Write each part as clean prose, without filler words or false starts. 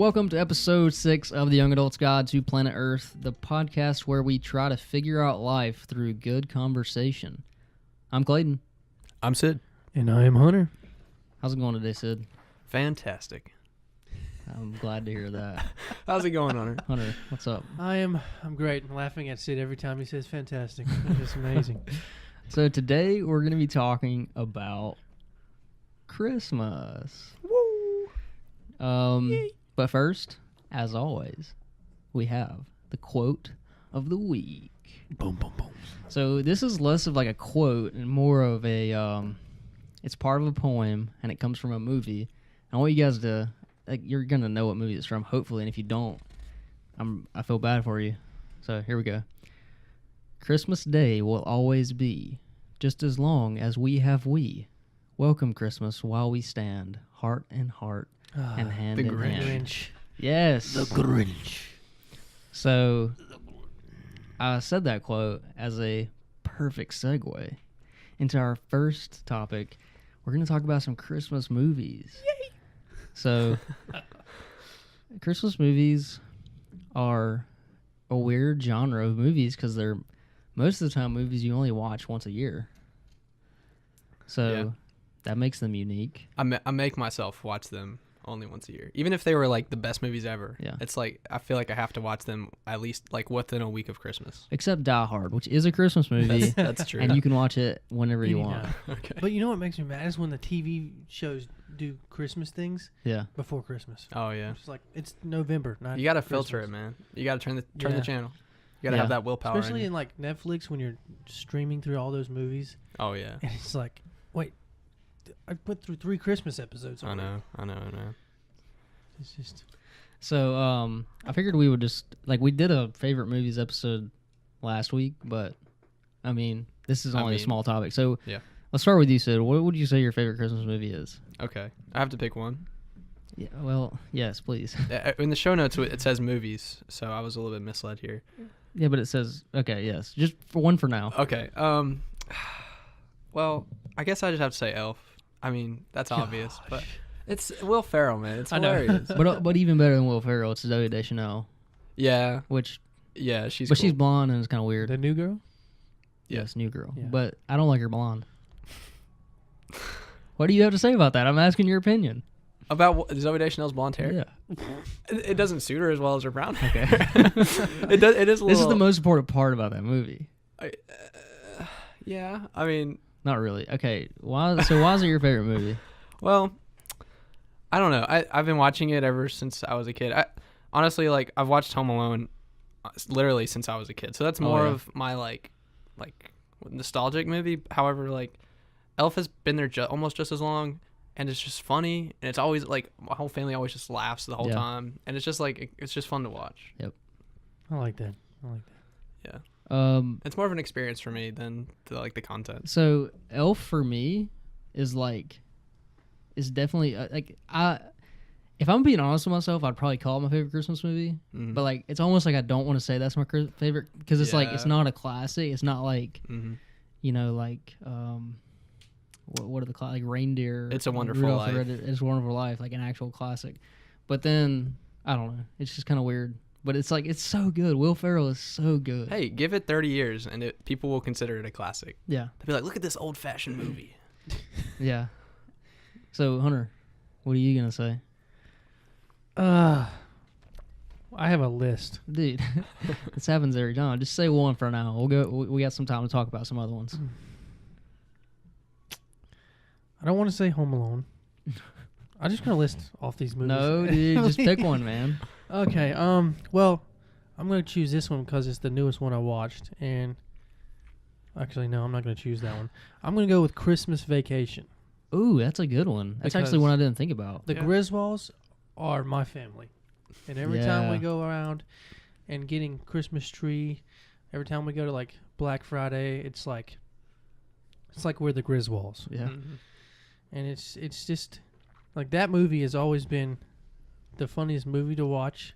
Welcome to episode 6 of the Young Adult's Guide to Planet Earth, the podcast where we try to figure out life through good conversation. I'm Clayton. I'm Sid. And I am Hunter. How's it going today, Sid? Fantastic. I'm glad to hear that. How's it going, Hunter? Hunter, what's up? I'm great. I'm laughing at Sid every time he says fantastic. It's amazing. So today we're going to be talking about Christmas. Woo! But first, as always, we have the quote of the week. Boom, boom, boom. So this is less of like a quote and more of a, it's part of a poem and it comes from a movie. I want you guys to, like, you're going to know what movie it's from, hopefully. And if you don't, I feel bad for you. So here we go. Christmas Day will always be just as long as we have we. Welcome Christmas while we stand heart in heart and hand the in hand. Grinch. Yes. The Grinch. So I said that quote as a perfect segue into our first topic. We're going to talk about some Christmas movies. Yay! So Christmas movies are a weird genre of movies because they're most of the time movies you only watch once a year. So that makes them unique. I make myself watch them only once a year. Even if they were like the best movies ever. Yeah. It's like I feel like I have to watch them at least like within a week of Christmas. Except Die Hard, which is a Christmas movie. That's true. And you can watch it whenever you want. Okay. But you know what makes me mad is when the TV shows do Christmas things Yeah. before Christmas. Oh yeah. It's like it's November, not You got to filter it, Christmas. man. You got to turn the Yeah. channel. You got to Yeah. have that willpower. Especially in in you. like Netflix when you're streaming through all those movies, Oh yeah. and it's like, wait, I went through 3 Christmas episodes. I already. know. It's just So, I figured we would just, like, we did a favorite movies episode last week, but, I mean, this is only a small topic. So, yeah. let's start with you, Sid. What would you say your favorite Christmas movie is? Okay. I have to pick one. Yeah, well, yes, please. In the show notes it says movies, so I was a little bit misled here. Yeah, but it says, okay, yes. Just for one for now. Okay. Well, I guess I just have to say Elf. I mean, that's obvious, but it's Will Ferrell, man. It's I know. hilarious. But even better than Will Ferrell, it's Zooey Deschanel, Yeah, which, she's but cool. she's blonde and it's kind of weird. the new girl. Yes, new girl. Yeah. But I don't like her blonde. What do you have to say about that? I'm asking your opinion. About Zooey Deschanel's blonde hair. Yeah. It doesn't suit her as well as her brown hair. Okay. It does. It is. A This is little, the most important part about that movie. Yeah, I mean, Not really. Okay. Why is it your favorite movie? well, I don't know. I've been watching it ever since I was a kid. Honestly, like I've watched Home Alone, literally since I was a kid. So that's more yeah. of my like nostalgic movie. However, like Elf has been there almost just as long. And it's just funny, and it's always like my whole family always just laughs the whole time, and it's just like it's just fun to watch. I like that. Yeah, it's more of an experience for me than the content. So Elf for me is definitely if I'm being honest with myself, I'd probably call it my favorite Christmas movie. Mm-hmm. But like, it's almost like I don't want to say that's my favorite because it's like it's Yeah. not a classic. It's not like Mm-hmm. What are the like Reindeer? It's a Wonderful Rudolph Life. the Red- It's a Wonderful Life, like an actual classic. But then I don't know. It's just kind of weird. But it's like it's so good. Will Ferrell is so good. Hey, give it 30 years, and people will consider it a classic. Yeah, They'll be like, "Look at this old-fashioned movie." yeah. So Hunter, what are you gonna say, I have a list. dude? This happens every time. Just say one for now. We'll go. We got some time to talk about some other ones. I don't want to say Home Alone. I'm just gonna list off these movies. No, dude, just pick one, man. Okay. Well, I'm gonna choose this one because it's the newest one I watched, and actually, no, I'm not gonna choose that one. I'm gonna go with Christmas Vacation. Ooh, that's a good one. That's actually Because one I didn't think about. The Yeah. Griswolds are my family, and every time we Yeah. go around and getting Christmas tree, every time we go to like Black Friday, it's like we're the Griswolds. Yeah. Mhm. And it's just like that movie has always been the funniest movie to watch.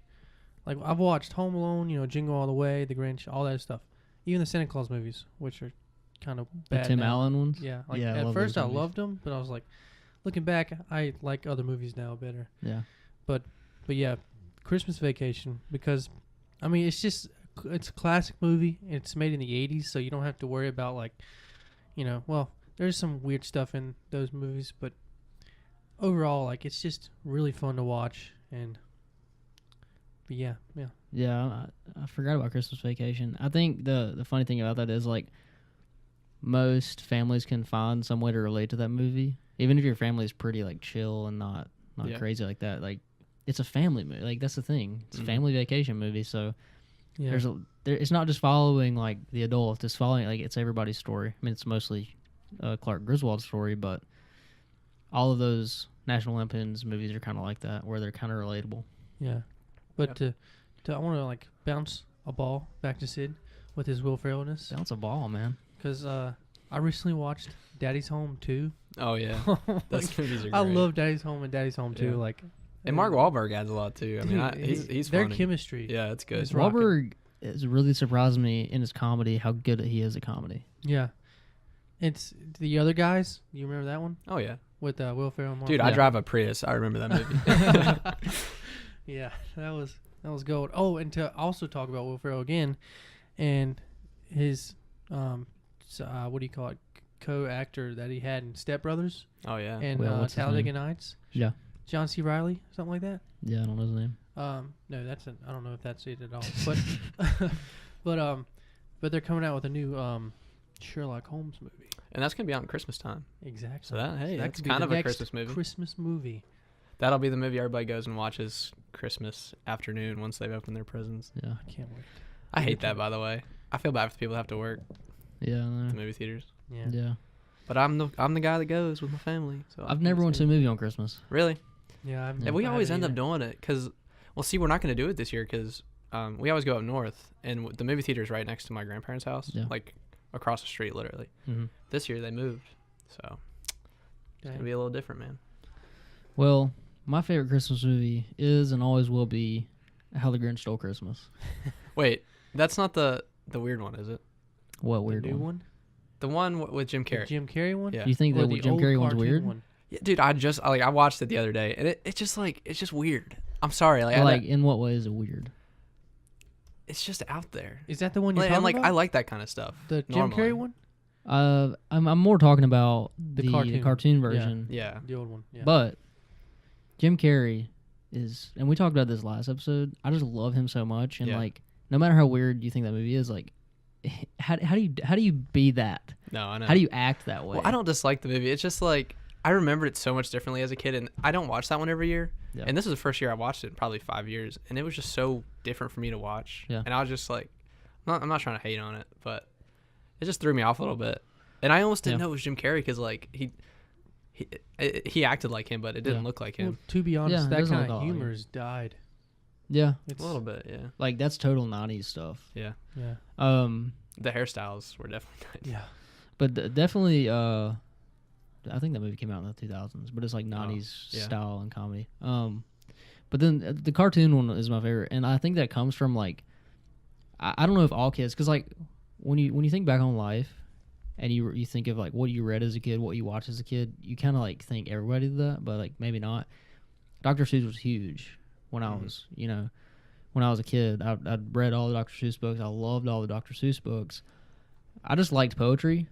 Like I've watched Home Alone, Jingle All the Way, The Grinch, all that stuff. Even the Santa Claus movies, which are kind of The bad Tim now. Allen ones? Yeah, like Yeah, I at love first those I movies. loved them, but I was like, looking back, I like other movies now better. Yeah. But yeah, Christmas Vacation because, I mean, it's a classic movie. It's made in the 80s, so you don't have to worry about, like, well, there's some weird stuff in those movies, but overall, like, it's just really fun to watch. But yeah. Yeah, I forgot about Christmas Vacation. I think the funny thing about that is, like, most families can find some way to relate to that movie. Even if your family is pretty, like, chill and not crazy like that. Like, it's a family movie. Like, that's the thing. It's a family vacation movie, so Yeah. it's not just following, like, the adult. It's following, like, it's everybody's story. I mean, it's mostly Clark Griswold's story, but all of those National Lampoon's movies are kind of like that, where they're kind of relatable. Yeah. But I want to, like, bounce a ball back to Sid with his Will Ferrellness. Bounce a ball, man. Because I recently watched Daddy's Home 2. Oh yeah, those movies are great. I love Daddy's Home and Daddy's Home 2. Yeah. Like, And Mark Wahlberg adds a lot too. I mean, dude, he's their funny. chemistry. Yeah, it's good. It's rocking. Wahlberg has really surprised me in his comedy how good he is at comedy. Yeah. It's the other guys. You remember that one Oh yeah, with Will Ferrell and Mark? dude, Yeah. I drive a Prius. I remember that movie. Yeah, that was gold. Oh, and to also talk about Will Ferrell again, and his what do you call it, co-actor that he had in Step Brothers Oh yeah, and Well, what's his Talladega name? Nights. Yeah. John C. Riley, something like that. Yeah, I don't know his name. No, I don't know if that's it at all. But but they're coming out with a new Sherlock Holmes movie. and that's gonna be out in Christmas time. Exactly. So that's could be kind the of a next Christmas movie. Christmas movie. That'll be the movie everybody goes and watches Christmas afternoon once they've opened their presents. Yeah. I can't wait. I hate that, by the way. I feel bad for people that have to work Yeah. I at know. the movie theaters. Yeah. Yeah. But I'm the guy that goes with my family. So I've never went to a movie on Christmas. Really. Yeah. Yeah. And we I always haven't end up either. doing it because, well, see, we're not going to do it this year because we always go up north, and the movie theater is right next to my grandparents' house, Yeah. like across the street, literally. Mm-hmm. This year they moved, so it's Dang. gonna be a little different, man. Well, my favorite Christmas movie is and always will be How the Grinch Stole Christmas. Wait, that's not the weird one, is it? What The weird new one? one? The one with Jim The Carrey. Jim Carrey one? Yeah. You think Or that the Jim old Carrey one's cartoon weird? one? Yeah, dude, I watched it the other day, and it's just like it's just weird. I'm sorry, like, Like, in what way is it weird? it's just out there. Is that the one you're Like, talking and like about? I like that kind of stuff. the Jim normally. Carrey one? I'm more talking about the cartoon. cartoon version. Yeah. The old one. Yeah. But Jim Carrey is, and we talked about this last episode. I just love him so much, and Yeah. like, no matter how weird you think that movie is, like, how do you be that? No, I know. How do you act that way? Well, I don't dislike the movie. It's just like I remembered it so much differently as a kid, and I don't watch that one every year. Yeah. And this is the first year I watched it in probably 5 years, and it was just so different for me to watch. Yeah. And I was just like, I'm not trying to hate on it, but it just threw me off a little bit. And I almost didn't Yeah. know it was Jim Carrey because like he acted like him, but it didn't Yeah. look like Well, him. to be honest, it that doesn't kind look of like humor him. has died. Yeah, It's A little bit, yeah, like that's total '90s stuff. yeah. Yeah. The hairstyles were definitely nice. Yeah. But definitely, I think that movie came out in the 2000s, but it's like '90s yeah. style and comedy. But then the cartoon one is my favorite, and I think that comes from like, I don't know if all kids, because like when you think back on life, and you think of like what you read as a kid, what you watched as a kid, you kind of like think everybody did that, but like maybe not. Dr. Seuss was huge when I was, when I was a kid. I'd read all the Dr. Seuss books. I loved all the Dr. Seuss books. I just liked poetry.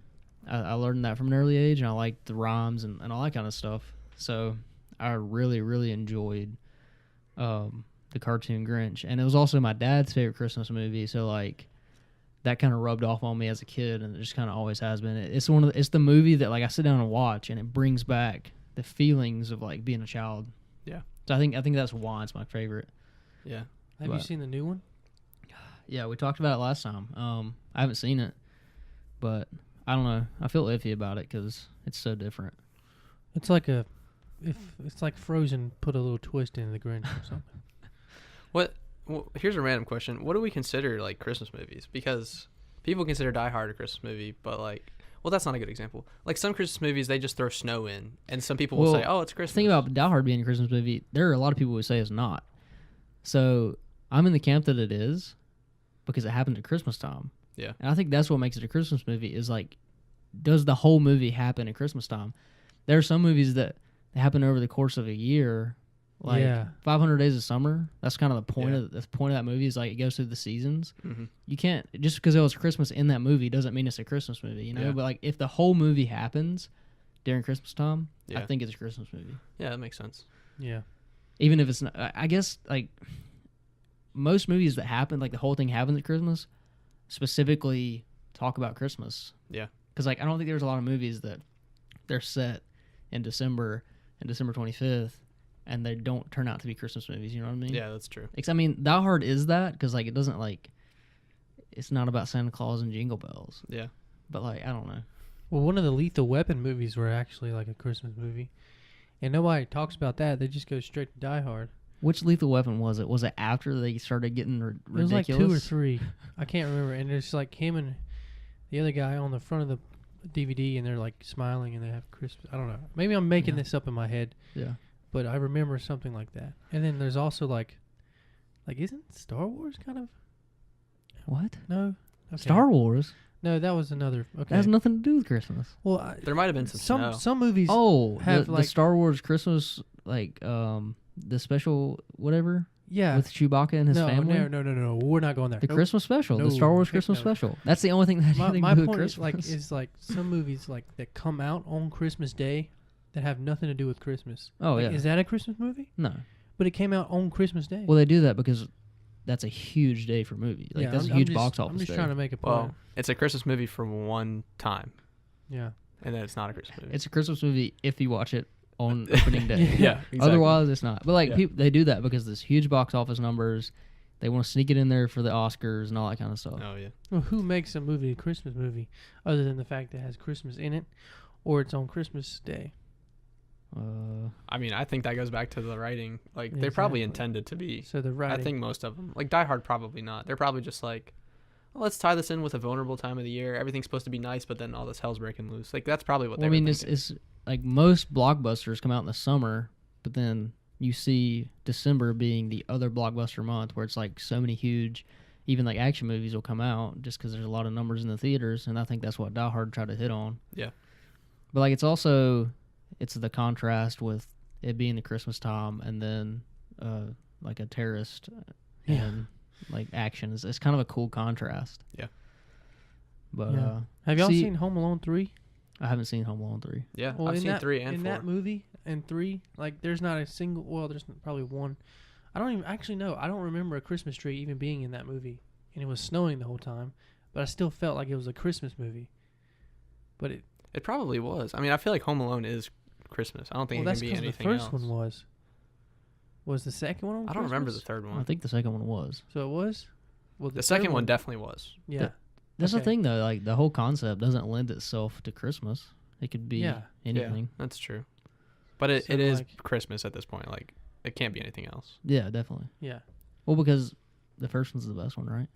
I learned that from an early age, and I liked the rhymes and all that kind of stuff. So I really, really enjoyed the cartoon Grinch. And it was also my dad's favorite Christmas movie, so like that kind of rubbed off on me as a kid, and it just kind of always has been. It's the movie that like I sit down and watch, and it brings back the feelings of like being a child. Yeah. So I think that's why it's my favorite. Yeah. Have you But- seen the new one? Yeah, we talked about it last time. I haven't seen it, but I don't know. I feel iffy about it because it's so different. It's like it's like Frozen put a little twist into the Grinch or something. Well, here's a random question. What do we consider like Christmas movies? Because people consider Die Hard a Christmas movie, but like, well, that's not a good example. Like some Christmas movies, they just throw snow in, and some people will Well, say, "Oh, it's Christmas." Think about Die Hard being a Christmas movie. There are a lot of people who say it's not. So I'm in the camp that it is because it happened at Christmas time. Yeah. And I think that's what makes it a Christmas movie is like, does the whole movie happen at Christmas time? There are some movies that happen over the course of a year, Like Yeah. 500 Days of Summer. That's kind of the point of that movie is like it goes through the seasons. Mm-hmm. You can't just because it was Christmas in that movie doesn't mean it's a Christmas movie, you know. Yeah. But like if the whole movie happens during Christmas time, I Yeah. think it's a Christmas movie. Yeah, that makes sense. Yeah. Even if it's not, I guess like most movies that happen, like the whole thing happens at Christmas, specifically talk about Christmas. Yeah. Because like I don't think there's a lot of movies that they're set in December and December 25th, and they don't turn out to be Christmas movies. You know what I mean? Yeah, that's true. I mean, Die Hard is that because like it doesn't like it's not about Santa Claus and Jingle Bells. Yeah. But like I don't know. Well, one of the Lethal Weapon movies were actually like a Christmas movie, and nobody talks about that. They just go straight to Die Hard. Which Lethal Weapon was it? Was it after they started getting ridiculous? It was like 2 or 3. I can't remember. And it's like him and the other guy on the front of the DVD, and they're like smiling, and they have Christmas. I don't know. Maybe I'm making this up in my head. Yeah. But I remember something like that. And then there's also like isn't Star Wars kind of? What? No. Okay. Star Wars? No, that was another. Okay. That has nothing to do with Christmas. Well, There might have been some snow. some movies. Oh, have, the like- Star Wars Christmas, like the special whatever Yeah. with Chewbacca and his no, family. No. We're not going there. The Nope. Christmas special, the No, Star Wars heck Christmas no. special. That's the only thing that has anything My to do with point Christmas. is like some movies like that come out on Christmas Day that have nothing to do with Christmas. Oh, Like, yeah. Is that a Christmas movie? No. But it came out on Christmas Day. Well, they do that because that's a huge day for movies. Like yeah, that's a I'm huge just- box office I'm just day. trying to make a point. Well, it's a Christmas movie for one time, Yeah. and then it's not a Christmas movie. It's a Christmas movie if you watch it on opening day. yeah. Exactly. Otherwise, it's not. But like Yeah. people, they do that because there's huge box office numbers. They want to sneak it in there for the Oscars and all that kind of stuff. Oh yeah. Well, who makes a movie a Christmas movie other than the fact that it has Christmas in it or it's on Christmas Day? I mean, I think that goes back to the writing. Like they probably Exactly. intended to be. So the writing. I think most of them, like Die Hard, probably not. They're probably just like, well, let's tie this in with a vulnerable time of the year. Everything's supposed to be nice, but then all this hell's breaking loose. Like that's probably what Well, they I were mean, thinking. it's like most blockbusters come out in the summer, but then you see December being the other blockbuster month where it's like so many huge, even like action movies will come out just because there's a lot of numbers in the theaters, and I think that's what Die Hard tried to hit on. Yeah. But like it's the contrast with it being the Christmas time and then like a terrorist Yeah. and like action. It's kind of a cool contrast. Yeah. But Yeah. Have y'all see- seen Home Alone 3? I haven't seen Home Alone 3. Yeah, Well, I've in seen that, 3 and in 4. that movie and 3, like there's not a single. Well, there's probably one. I don't even actually know. I don't remember a Christmas tree even being in that movie, and it was snowing the whole time. But I still felt like it was a Christmas movie. But It probably was. I mean, I feel like Home Alone is Christmas. I don't think well, it that's can be because the anything first else. one was. Was the second one on I don't remember the Christmas? third I one. think the second one was. So it was. Well, The third second one definitely was. Yeah. That's the Okay. thing though, like the whole concept doesn't lend itself to Christmas. It could be Yeah. anything. Yeah, that's true. But it So, is like- Christmas at this point. Like it can't be anything else. Yeah, definitely. Yeah. Well, because the first one's the best one, right?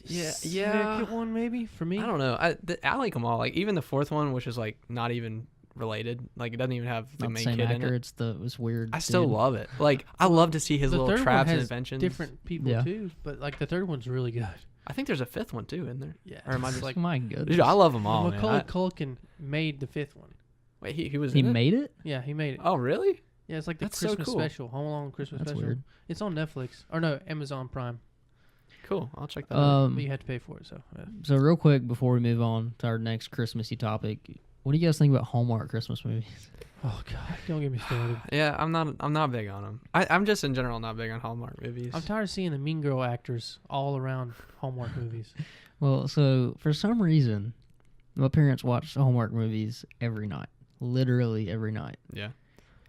Yeah, Second one maybe for me. I don't know. I like them all. Like even the fourth one, which is like not even related. Like it doesn't even have the Not main same kid actor. in it. It's weird. I still dude. love it. Like I love to see his The little third one traps and has inventions. different people Yeah. too, but like the third one's really good. I think there's a fifth one too in there. Yeah. Or am I It's just like My goodness. Dude, I love them all. Man. Macaulay Culkin made the fifth one. Wait, he was he in it? made it. Yeah, he made it. Oh really? Yeah, it's like the That's so Christmas cool. special, Home Alone Christmas That's special. weird. It's on Netflix or no, Amazon Prime, Cool. I'll check that out. but you have to pay for it. So So real quick before we move on to our next Christmassy topic, what do you guys think about Hallmark Christmas movies? oh god, don't get me started. Yeah, I'm not big on them. I'm just in general not big on Hallmark movies. I'm tired of seeing the Mean Girl actors all around Hallmark movies. Well, so for some reason, my parents watch Hallmark movies every night, literally every night. Yeah.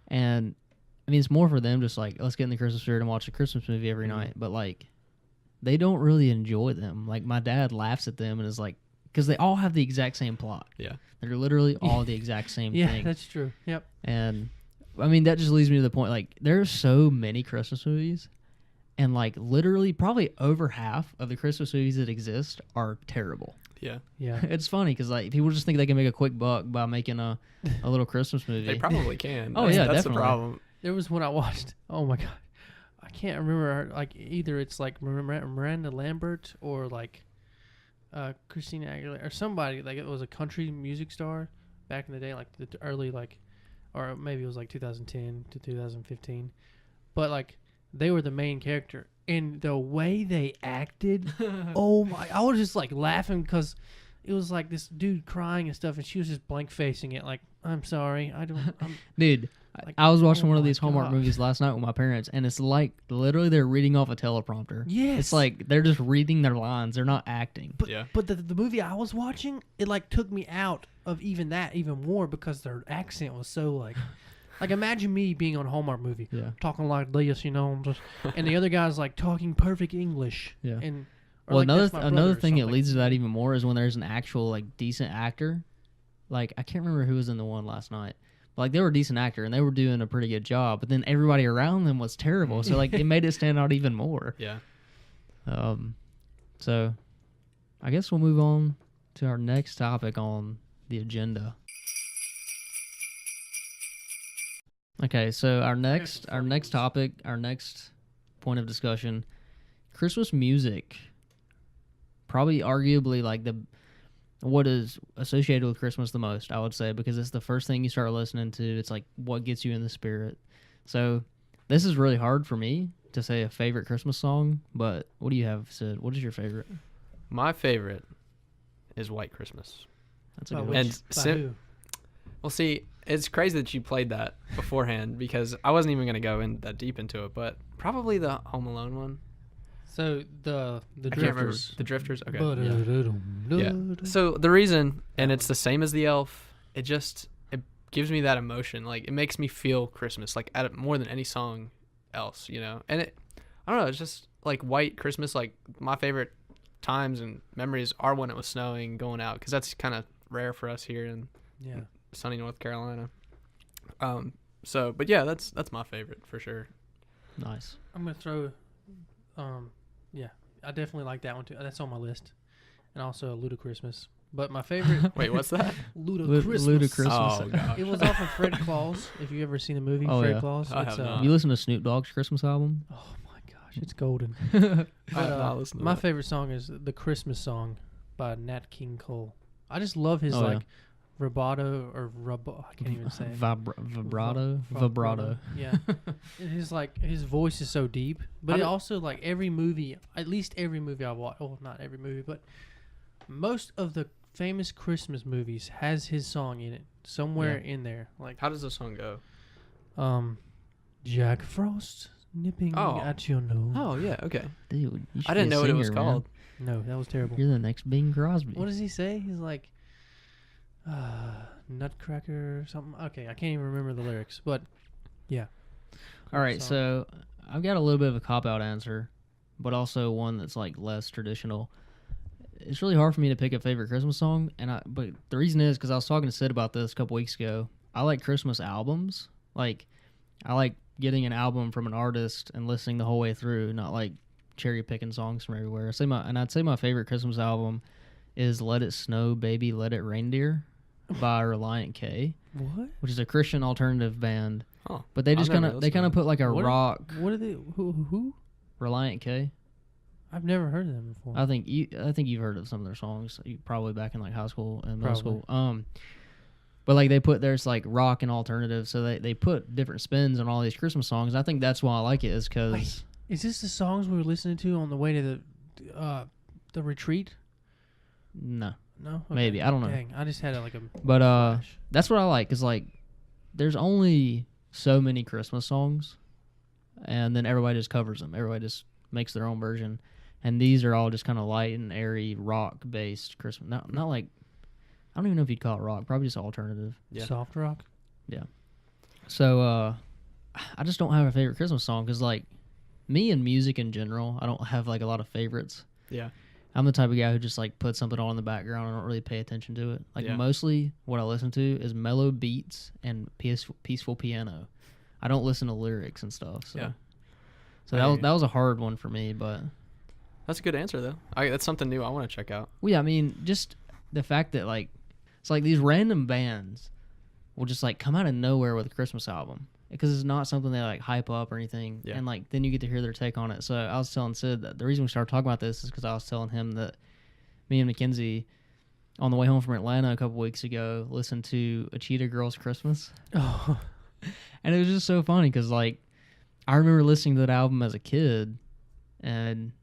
And I mean, it's more for them just like, let's get in the Christmas spirit and watch a Christmas movie every Mhm. night. But like, they don't really enjoy them. Like, my dad laughs at them and is like, because they all have the exact same plot. Yeah. They're literally all the exact same Yeah, thing. that's true. Yep. And I mean, that just leads me to the point, like, there's so many Christmas movies. And like, literally, probably over half of the Christmas movies that exist are terrible. Yeah. Yeah. It's funny because like people just think they can make a quick buck by making a little Christmas movie. They probably can. Oh, That's- yeah, that's definitely. the problem. There was one I watched. Oh my god, I can't remember. Like either it's like Miranda Lambert or like Christina Aguilera or somebody. Like it was a country music star back in the day, like the early like or maybe it was like 2010 to 2015. But like they were the main character, and the way they acted, oh my! I was just like laughing because it was like this dude crying and stuff, and she was just blank facing it, like, "I'm sorry, I don't." Dude, Like, I was watching oh one of my these Hallmark gosh. movies last night with my parents, and it's like literally they're reading off a teleprompter. Yes. It's like they're just reading their lines. They're not acting. But Yeah. but the movie I was watching, it like took me out of even more because their accent was so like imagine me being on a Hallmark movie Yeah. talking like this, and the other guy's like talking perfect English. Yeah. And Well, like, "That's my another brother," or thing that something. leads to that even more is when there's an actual like decent actor. Like I can't remember who was in the one last night. But, like they were a decent actor and they were doing a pretty good job, but then everybody around them was terrible. So like it made it stand out even more. Yeah. So I guess we'll move on to our next topic on the agenda. Okay, so our next topic, our next point of discussion, Christmas music. Probably arguably like what is associated with Christmas the most, I would say, because it's the first thing you start listening to. It's like what gets you in the spirit. So this is really hard for me to say a favorite Christmas song, but what do you have, Sid? What is your favorite? My favorite is White Christmas. That's a By good which- one. And by sim- who? Well, see, it's crazy that you played that beforehand because I wasn't even going to go in that deep into it, but probably the Home Alone one. So the I can't remember. Drifters. The Drifters? Okay. Yeah. So the reason, and it's the same as the Elf, it gives me that emotion. Like, it makes me feel Christmas, like, more than any song else, And I don't know, it's just, like, White Christmas, like, my favorite times and memories are when it was snowing, going out, because that's kind of rare for us here in Yeah. sunny North Carolina. But yeah, that's my favorite for sure. Nice. I'm gonna throw, yeah, I definitely like that one too. That's on my list, and also Ludachristmas. But my favorite, Wait, what's that? Ludachristmas. Ludachristmas. Oh, gosh. It was off of Fred Claus. If you ever seen the movie Oh, Fred yeah. Claus, I it's have not. You listen to Snoop Dogg's Christmas album? oh my gosh, it's golden. I But, have not listened to my that. favorite song is the Christmas song by Nat King Cole. I just love his Oh, yeah. like vibrato or I can't even say it. Vibrato. Yeah. And his voice is so deep, but I it don't- also like every movie, at least every movie I've watched. Oh, not every movie, but most of the famous Christmas movies has his song in it somewhere in there. Like How does the song go? Jack Frost nipping Oh. at your nose. Oh, yeah, okay. Dude, you should I didn't be a know what it was singer, man. called. No, that was terrible. You're the next Bing Crosby. What does he say? He's like, Nutcracker or something. Okay, I can't even remember the lyrics, but yeah. All right, Song. so I've got a little bit of a cop-out answer, but also one that's like less traditional. It's really hard for me to pick a favorite Christmas song, but the reason is because I was talking to Sid about this a couple weeks ago. I like Christmas albums. Like, I like getting an album from an artist and listening the whole way through, not like cherry picking songs from everywhere. I'd say my favorite Christmas album is "Let It Snow, Baby, Let It Reindeer" by Reliant K, What? which is a Christian alternative band. Oh, But they just I've never kind of listened to it. put like a What are- rock. What are they? Who? Reliant K. I've never heard of them before. I think you've heard of some of their songs. Probably back in like high school and middle school. But like they put there's like rock and alternative, so they put different spins on all these Christmas songs. I think that's why I like it, is because Wait. Is this the songs we were listening to on the way to the retreat? no, No, Okay. Maybe. I don't know. Dang, I just had like a. but flash. that's what I like. Is like there's only so many Christmas songs, and then everybody just covers them. Everybody just makes their own version, and these are all just kind of light and airy rock based Christmas. Not like, I don't even know if you'd call it rock. Probably just alternative. Yeah. Soft rock. So I just don't have a favorite Christmas song because like me and music in general, I don't have like a lot of favorites. Yeah. I'm the type of guy who just like puts something on in the background and don't really pay attention to it. Like Yeah. mostly what I listen to is mellow beats and peaceful piano. I don't listen to lyrics and stuff. So, Yeah. so I that hear was, you. that was a hard one for me, but That's a good answer, though. That's something new I want to check out. well, yeah, I mean, just the fact that like it's like these random bands will just like come out of nowhere with a Christmas album because it's not something they like hype up or anything, Yeah. and like then you get to hear their take on it. So I was telling Sid that the reason we started talking about this is because I was telling him that me and Mackenzie on the way home from Atlanta a couple weeks ago, listened to A Cheetah Girl's Christmas. Oh, And it was just so funny because, like, I remember listening to that album as a kid, and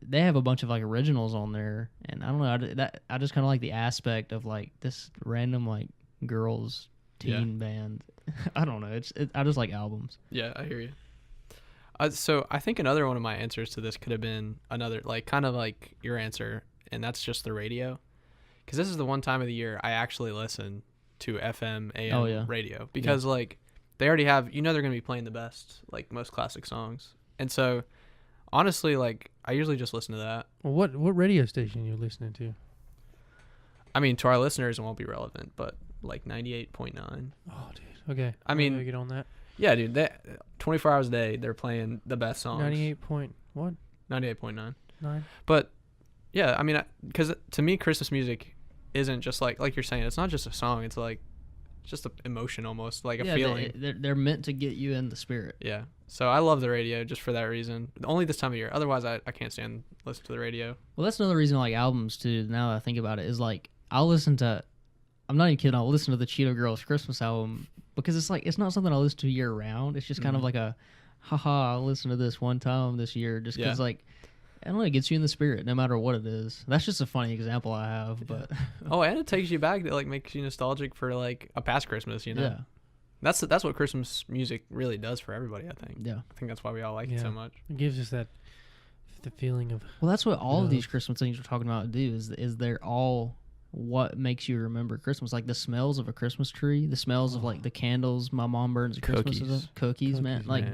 they have a bunch of, like, originals on there. And I don't know, I just kind of like the aspect of, like, this random, like, girls teen band. I don't know. I just like albums. Yeah, I hear you. So I think another one of my answers to this could have been another, like, kind of like your answer, and that's just the radio. Because this is the one time of the year I actually listen to FM, AM radio. Because, like, they already have, they're going to be playing the best, like, most classic songs. And so, honestly, like, I usually just listen to that. well, what radio station are you listening to? I mean, to our listeners, it won't be relevant, but, like, 98.9. Oh, dude. Okay. I mean, get on that. Yeah, dude. 24 hours a day, they're playing the best songs. 98.9. 9. But, yeah, I mean, because to me, Christmas music isn't just like you're saying, it's not just a song. It's like just an emotion almost, like a feeling. They're meant to get you in the spirit. Yeah. So I love the radio just for that reason. Only this time of year. Otherwise, I can't stand listen to the radio. Well, that's another reason I like albums too. Now that I think about it, is like I'm not even kidding. I'll listen to the Cheetah Girls Christmas album because it's not something I listen to year round. It's just kind of like a, haha, I'll listen to this one time this year just because like, I don't know, it gets you in the spirit no matter what it is. That's just a funny example I have, but. Oh, and it takes you back. It like makes you nostalgic for like a past Christmas, Yeah. That's what Christmas music really does for everybody, I think. Yeah. I think that's why we all like it so much. It gives us the feeling of. Well, that's what all of these Christmas things we're talking about do is they're all what makes you remember Christmas. Like the smells of a Christmas tree, the smells of like the candles my mom burns at Christmas. Cookies, man. Like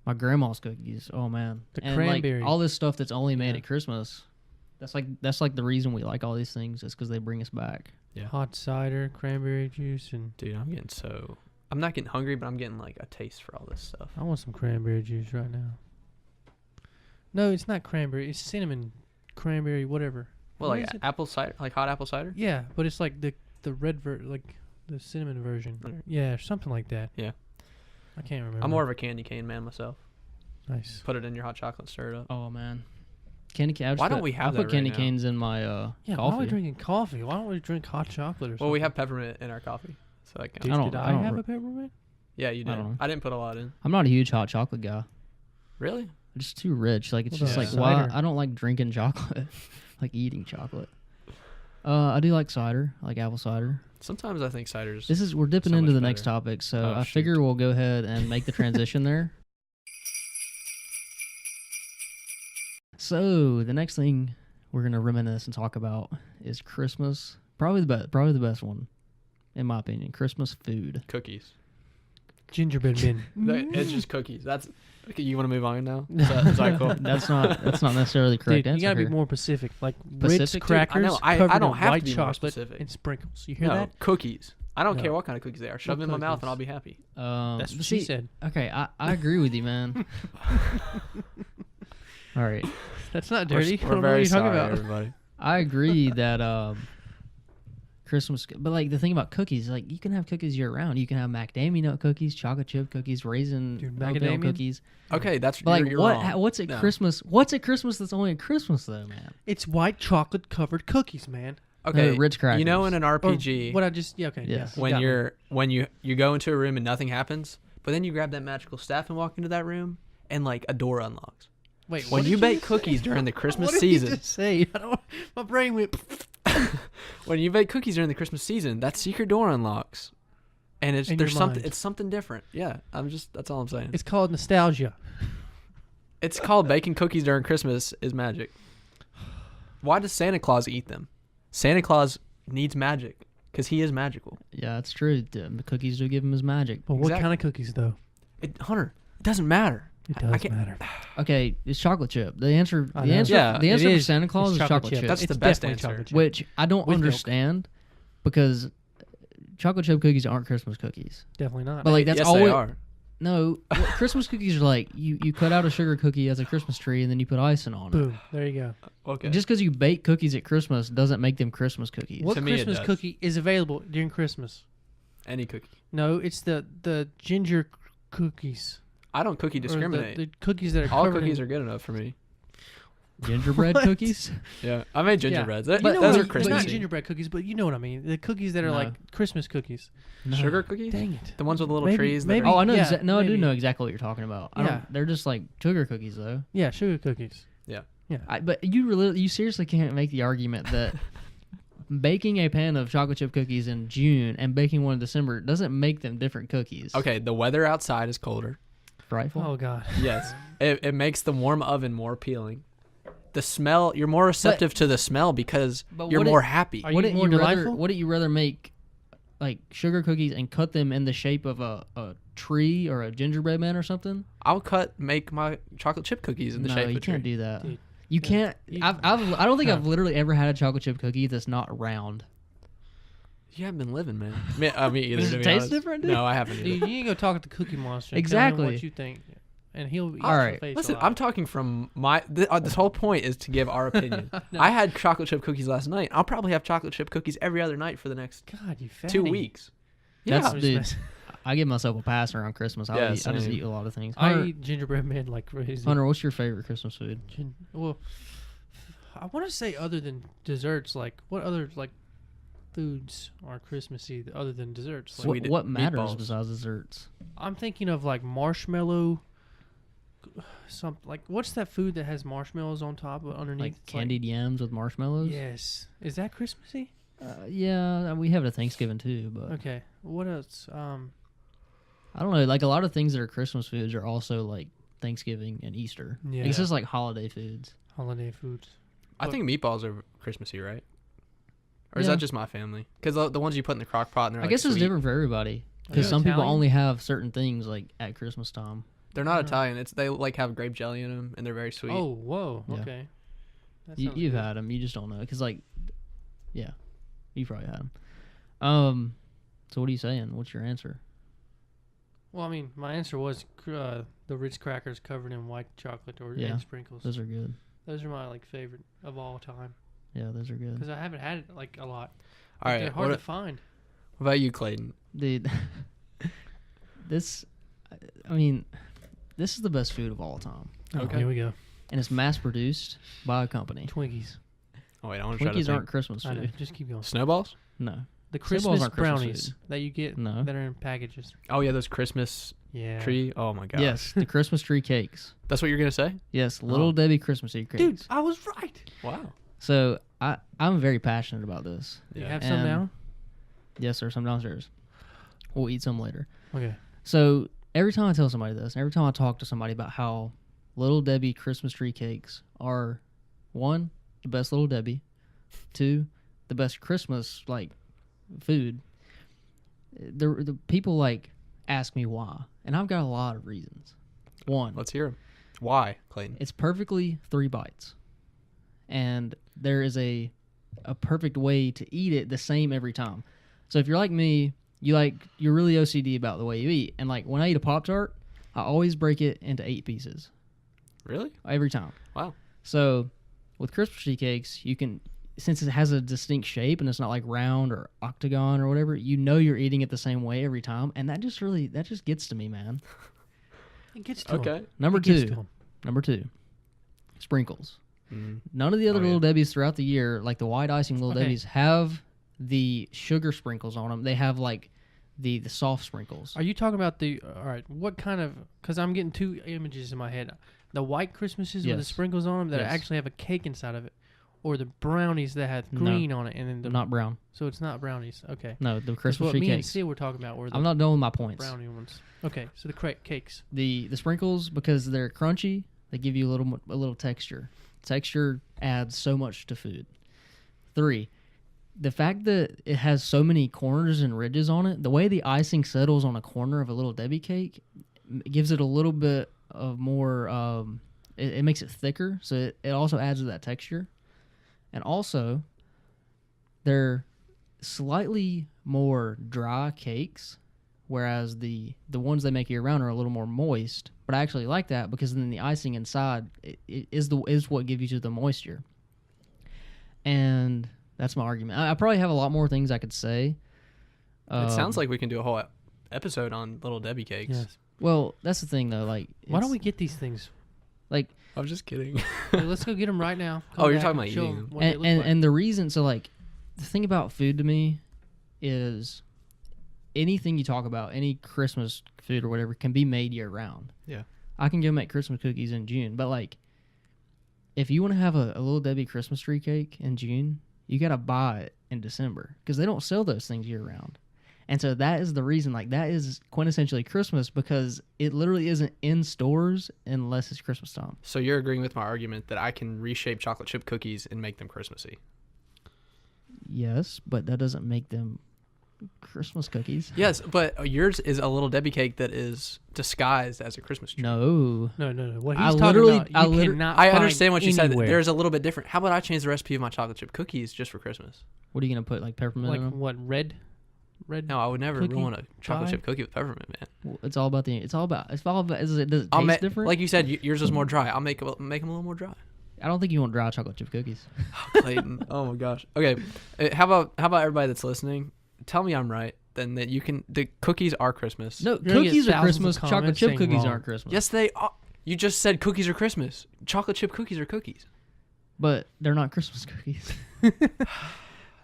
my grandma's cookies. Oh man. The and cranberry. like all this stuff that's only made at Christmas. That's like the reason we like all these things is because they bring us back. Yeah. Hot cider, cranberry juice, and. Dude, I'm not getting hungry, but I'm getting like a taste for all this stuff. I want some cranberry juice right now. No, it's not cranberry. It's cinnamon, cranberry, whatever. Well, like apple cider, like hot apple cider. Yeah, but it's like the red like the cinnamon version. Okay. Yeah, something like that. Yeah. I can't remember. I'm more of a candy cane man myself. Nice. Put it in your hot chocolate, stir it up. Oh man. Candy cane. Why don't we have I that put right candy now? canes in my Yeah, coffee. why are we drinking coffee? Why don't we drink hot chocolate or something? Well, we have peppermint in our coffee, so I can. Dude, I don't- did I I don't have re- a peppermint? Yeah, you I did. don't know. I didn't put a lot in. I'm not a huge hot chocolate guy. Really? I'm just too rich. Like it's What just about like why cider? I don't like drinking chocolate. Like eating chocolate. I do like cider, I like apple cider. Sometimes I think cider's. We're dipping so into much the next better. topic, so Oh, I shoot. figure we'll go ahead and make the transition there. So the next thing we're gonna reminisce and talk about is Christmas. Probably the best one, in my opinion. Christmas food. Cookies. Gingerbread men. It's just cookies. That's. Okay, you want to move on now? Is that cool? That's not necessarily the correct Dude, answer. you gotta be here. more Pacific. Like Pacific, Ritz dude? crackers I know, I covered don't in have to white be more chocolate specific. and sprinkles. You hear No, that? cookies. I don't No. care what kind of cookies they are. Shove them in my mouth and I'll be happy. That's what see, she said. Okay, I agree with you, man. All right, That's not dirty. I We're don't know what very you're talking sorry, about. everybody. I agree that Christmas, but like the thing about cookies, like you can have cookies year round. You can have macadamia nut cookies, chocolate chip cookies, raisin Dude, oatmeal macadamia? cookies. Okay, that's But like you're wrong. what's at No. Christmas? What's at Christmas that's only at Christmas though, man? It's white chocolate covered cookies, man. Okay, Ritz crackers. You know, in an Or RPG, what I just okay. Yes. Yeah, you got me. when you go into a room and nothing happens, but then you grab that magical staff and walk into that room, and like a door unlocks. Wait, When what you did bake just cookies say? during the Christmas What did you season, just say? I don't, my brain went. when you bake cookies during the Christmas season, that secret door unlocks, and In there's your something. mind. It's something different. Yeah, that's all I'm saying. It's called nostalgia. It's called baking cookies during Christmas is magic. Why does Santa Claus eat them? Santa Claus needs magic because he is magical. Yeah, it's true. The cookies do give him his magic. But what Exactly. kind of cookies though? Hunter, it doesn't matter. It I does can't- matter. Okay, it's chocolate chip. The answer, I the know. answer, Yeah, the it answer for is. Santa Claus It's is chocolate chip, That's It's the best definitely answer. chocolate chip. which I don't With milk. understand because chocolate chip cookies aren't Christmas cookies. Definitely not. But like that's yes, always they are. no Christmas cookies are like you cut out a sugar cookie as a Christmas tree and then you put icing on it. Boom. There you go. Okay. Just because you bake cookies at Christmas doesn't make them Christmas cookies. What To me, it Christmas does. cookie is available during Christmas? Any cookie. No, it's the ginger cookies. I don't cookie Or discriminate. The cookies that are All covered cookies in, are good enough for me. Gingerbread What? cookies? Yeah, I made gingerbreads. You know Those what? are Not Christmassy. gingerbread cookies, but you know what I mean. The cookies that are No. like Christmas cookies. No. Sugar cookies? Dang it. The ones with the little Maybe- trees. maybe- That Oh, I know. Yeah, No, I do maybe. know exactly what you're talking about. Yeah. They're just like sugar cookies, though. Yeah, sugar cookies. But you seriously can't make the argument that baking a pan of chocolate chip cookies in June and baking one in December doesn't make them different cookies. okay, the weather outside is colder. Frightful. Oh God. Yes, it makes the warm oven more appealing. The smell, you're more receptive to the smell because But you're what more it- happy. Are you Wouldn't more you rather? delightful? Wouldn't you rather make like sugar cookies and cut them in the shape of a tree or a gingerbread man or something? I'll make my chocolate chip cookies in the No, shape of you a can't tree. do that. Dude, You yeah. can't. You- I don't think No. I've literally ever had a chocolate chip cookie that's not round. You haven't been living, man. Me either. Does to it be taste honest. different, dude? No, I haven't Dude, either. you need to go talk to Cookie Monster. And Exactly. Tell him what you think, and he'll eat All your right. face Listen, alive. I'm talking from this whole point is to give our opinion. No. I had chocolate chip cookies last night. I'll probably have chocolate chip cookies every other night for the next God, you fatty. 2 weeks. That's I'm just dude. messing. I give myself a pass around Christmas. Yeah, I just same. eat a lot of things. I Hunter, eat gingerbread man like crazy. Hunter, what's your favorite Christmas food? Well, I want to say other than desserts, like what other like foods are Christmassy other than desserts? Like, Sweet What matters meatballs. besides desserts? I'm thinking of like marshmallow. What's that food that has marshmallows on top of underneath? Like It's candied yams with marshmallows? Yes, is that Christmassy? Yeah, we have it at Thanksgiving too, but Okay, what else? I don't know. Like a lot of things that are Christmas foods are also like Thanksgiving and Easter. Yeah. It's just like holiday foods. Holiday foods. I What- think meatballs are Christmassy, right? Or is Yeah. that just my family? Because the ones you put in the crock pot, and they're I like guess it's sweet. different for everybody because you some people Italian? only have certain things like at Christmas time. They're not Yeah. Italian. They like have grape jelly in them, and they're very sweet. Oh, whoa. Yeah. Okay. That You, sounds you've good. had them, you just don't know because like, yeah, you probably had them. So what are you saying? What's your answer? Well, I mean, my answer was the Ritz crackers covered in white chocolate or Yeah. and sprinkles. Those are good. Those are my like favorite of all time Yeah, those are good. because I haven't had it like a lot. All They're right. hard What to find. about you, Clayton? Dude, this, I mean, this is the best food of all time, Okay. Here we go. and it's mass produced by a company. Twinkies. Oh wait, I want to try to Twinkies think. aren't Christmas I know. food. Just keep going. Snowballs. No. The Snowballs Christmas aren't Christmas brownies food. that you get No. that are in packages. Oh yeah, those Christmas Yeah. tree. Oh my god. Yes, the Christmas tree cakes. That's what you're gonna say? Yes, Little Oh. Debbie Christmas tree cakes. Dude, I was right. Wow. So I'm very passionate about this. Do you Yeah. have some And- now? Yes, sir. Some downstairs. We'll eat some later. Okay. So every time I tell somebody this, and every time I talk to somebody about how Little Debbie Christmas tree cakes are, one, the best Little Debbie, two, the best Christmas like food, the people like ask me why, and I've got a lot of reasons. One, Let's hear 'em. Why, Clayton? it's perfectly 3 bites, and there is a perfect way to eat it the same every time. So if you're like me, you're really OCD about the way you eat, and like when I eat a Pop-Tart, I always break it into 8 pieces Really? every time. Wow. So with Christmas tree cakes, you can, since it has a distinct shape and it's not like round or octagon or whatever, you know you're eating it the same way every time, and that just gets to me, man. It gets to 'em. Okay. Number It gets to two, 'em. sprinkles. Mm. None of the other Oh, yeah. Little Debbies throughout the year, like the white icing Little Okay. Debbies, have the sugar sprinkles on them. They have like the soft sprinkles. Are you talking about the? All right. What kind of? Because I'm getting two images in my head. The white Christmases with the Yes. sprinkles on them that Yes. actually have a cake inside of it, or the brownies that have No. green on it, and then the Not brown. so it's not brownies. Okay. No, the That's Christmas what tree me and cakes. Sid were talking about. Were the I'm not done with my points. brownie ones. Okay. So the cakes. The sprinkles, because they're crunchy, they give you a little texture. Texture adds so much to food. 3, the fact that it has so many corners and ridges on it, the way the icing settles on a corner of a Little Debbie cake gives it a little bit of more, it makes it thicker, so it also adds to that texture. And also, they're slightly more dry cakes, whereas the ones they make year round are a little more moist. But I actually like that because then the icing inside is what gives you the moisture. And that's my argument. I probably have a lot more things I could say. It sounds like we can do a whole episode on Little Debbie cakes. Yes. Well, that's the thing though. Like, Why don't it's- we get these things? like I'm just kidding. Hey, let's go get them right now. Come Oh, you're back talking and about show eating 'em them. what they look like. And the reason, so like, the thing about food to me is anything you talk about, any Christmas food or whatever, can be made year round. Yeah. I can go make Christmas cookies in June, but like, if you want to have a Little Debbie Christmas tree cake in June, you got to buy it in December because they don't sell those things year round. And so that is the reason, like, that is quintessentially Christmas because it literally isn't in stores unless it's Christmas time. So you're agreeing with my argument that I can reshape chocolate chip cookies and make them Christmassy? Yes, but that doesn't make them Christmas cookies. Yes, but yours is a Little Debbie cake that is disguised as a Christmas tree. No. No. What I he's talking literally- about, I you liter- cannot I find understand what you said. anywhere. There's a little bit different. How about I change the recipe of my chocolate chip cookies just for Christmas? What are you going to put, like peppermint like in them? what red. No, I would never Cookie ruin a chocolate pie? chip cookie with peppermint, man. Well, it's all about, does it I'll taste ma- different? Like you said, yours is more dry. I'll make them a little more dry. I don't think you want dry chocolate chip cookies. Clayton, oh my gosh. Okay, how about everybody that's listening? Tell me I'm right. Then that you can. The cookies are Christmas. No, gonna get cookies are thousands of Christmas. Chocolate comments chip saying cookies wrong. aren't Christmas. Yes, they are. You just said cookies are Christmas. Chocolate chip cookies are cookies. But they're not Christmas cookies.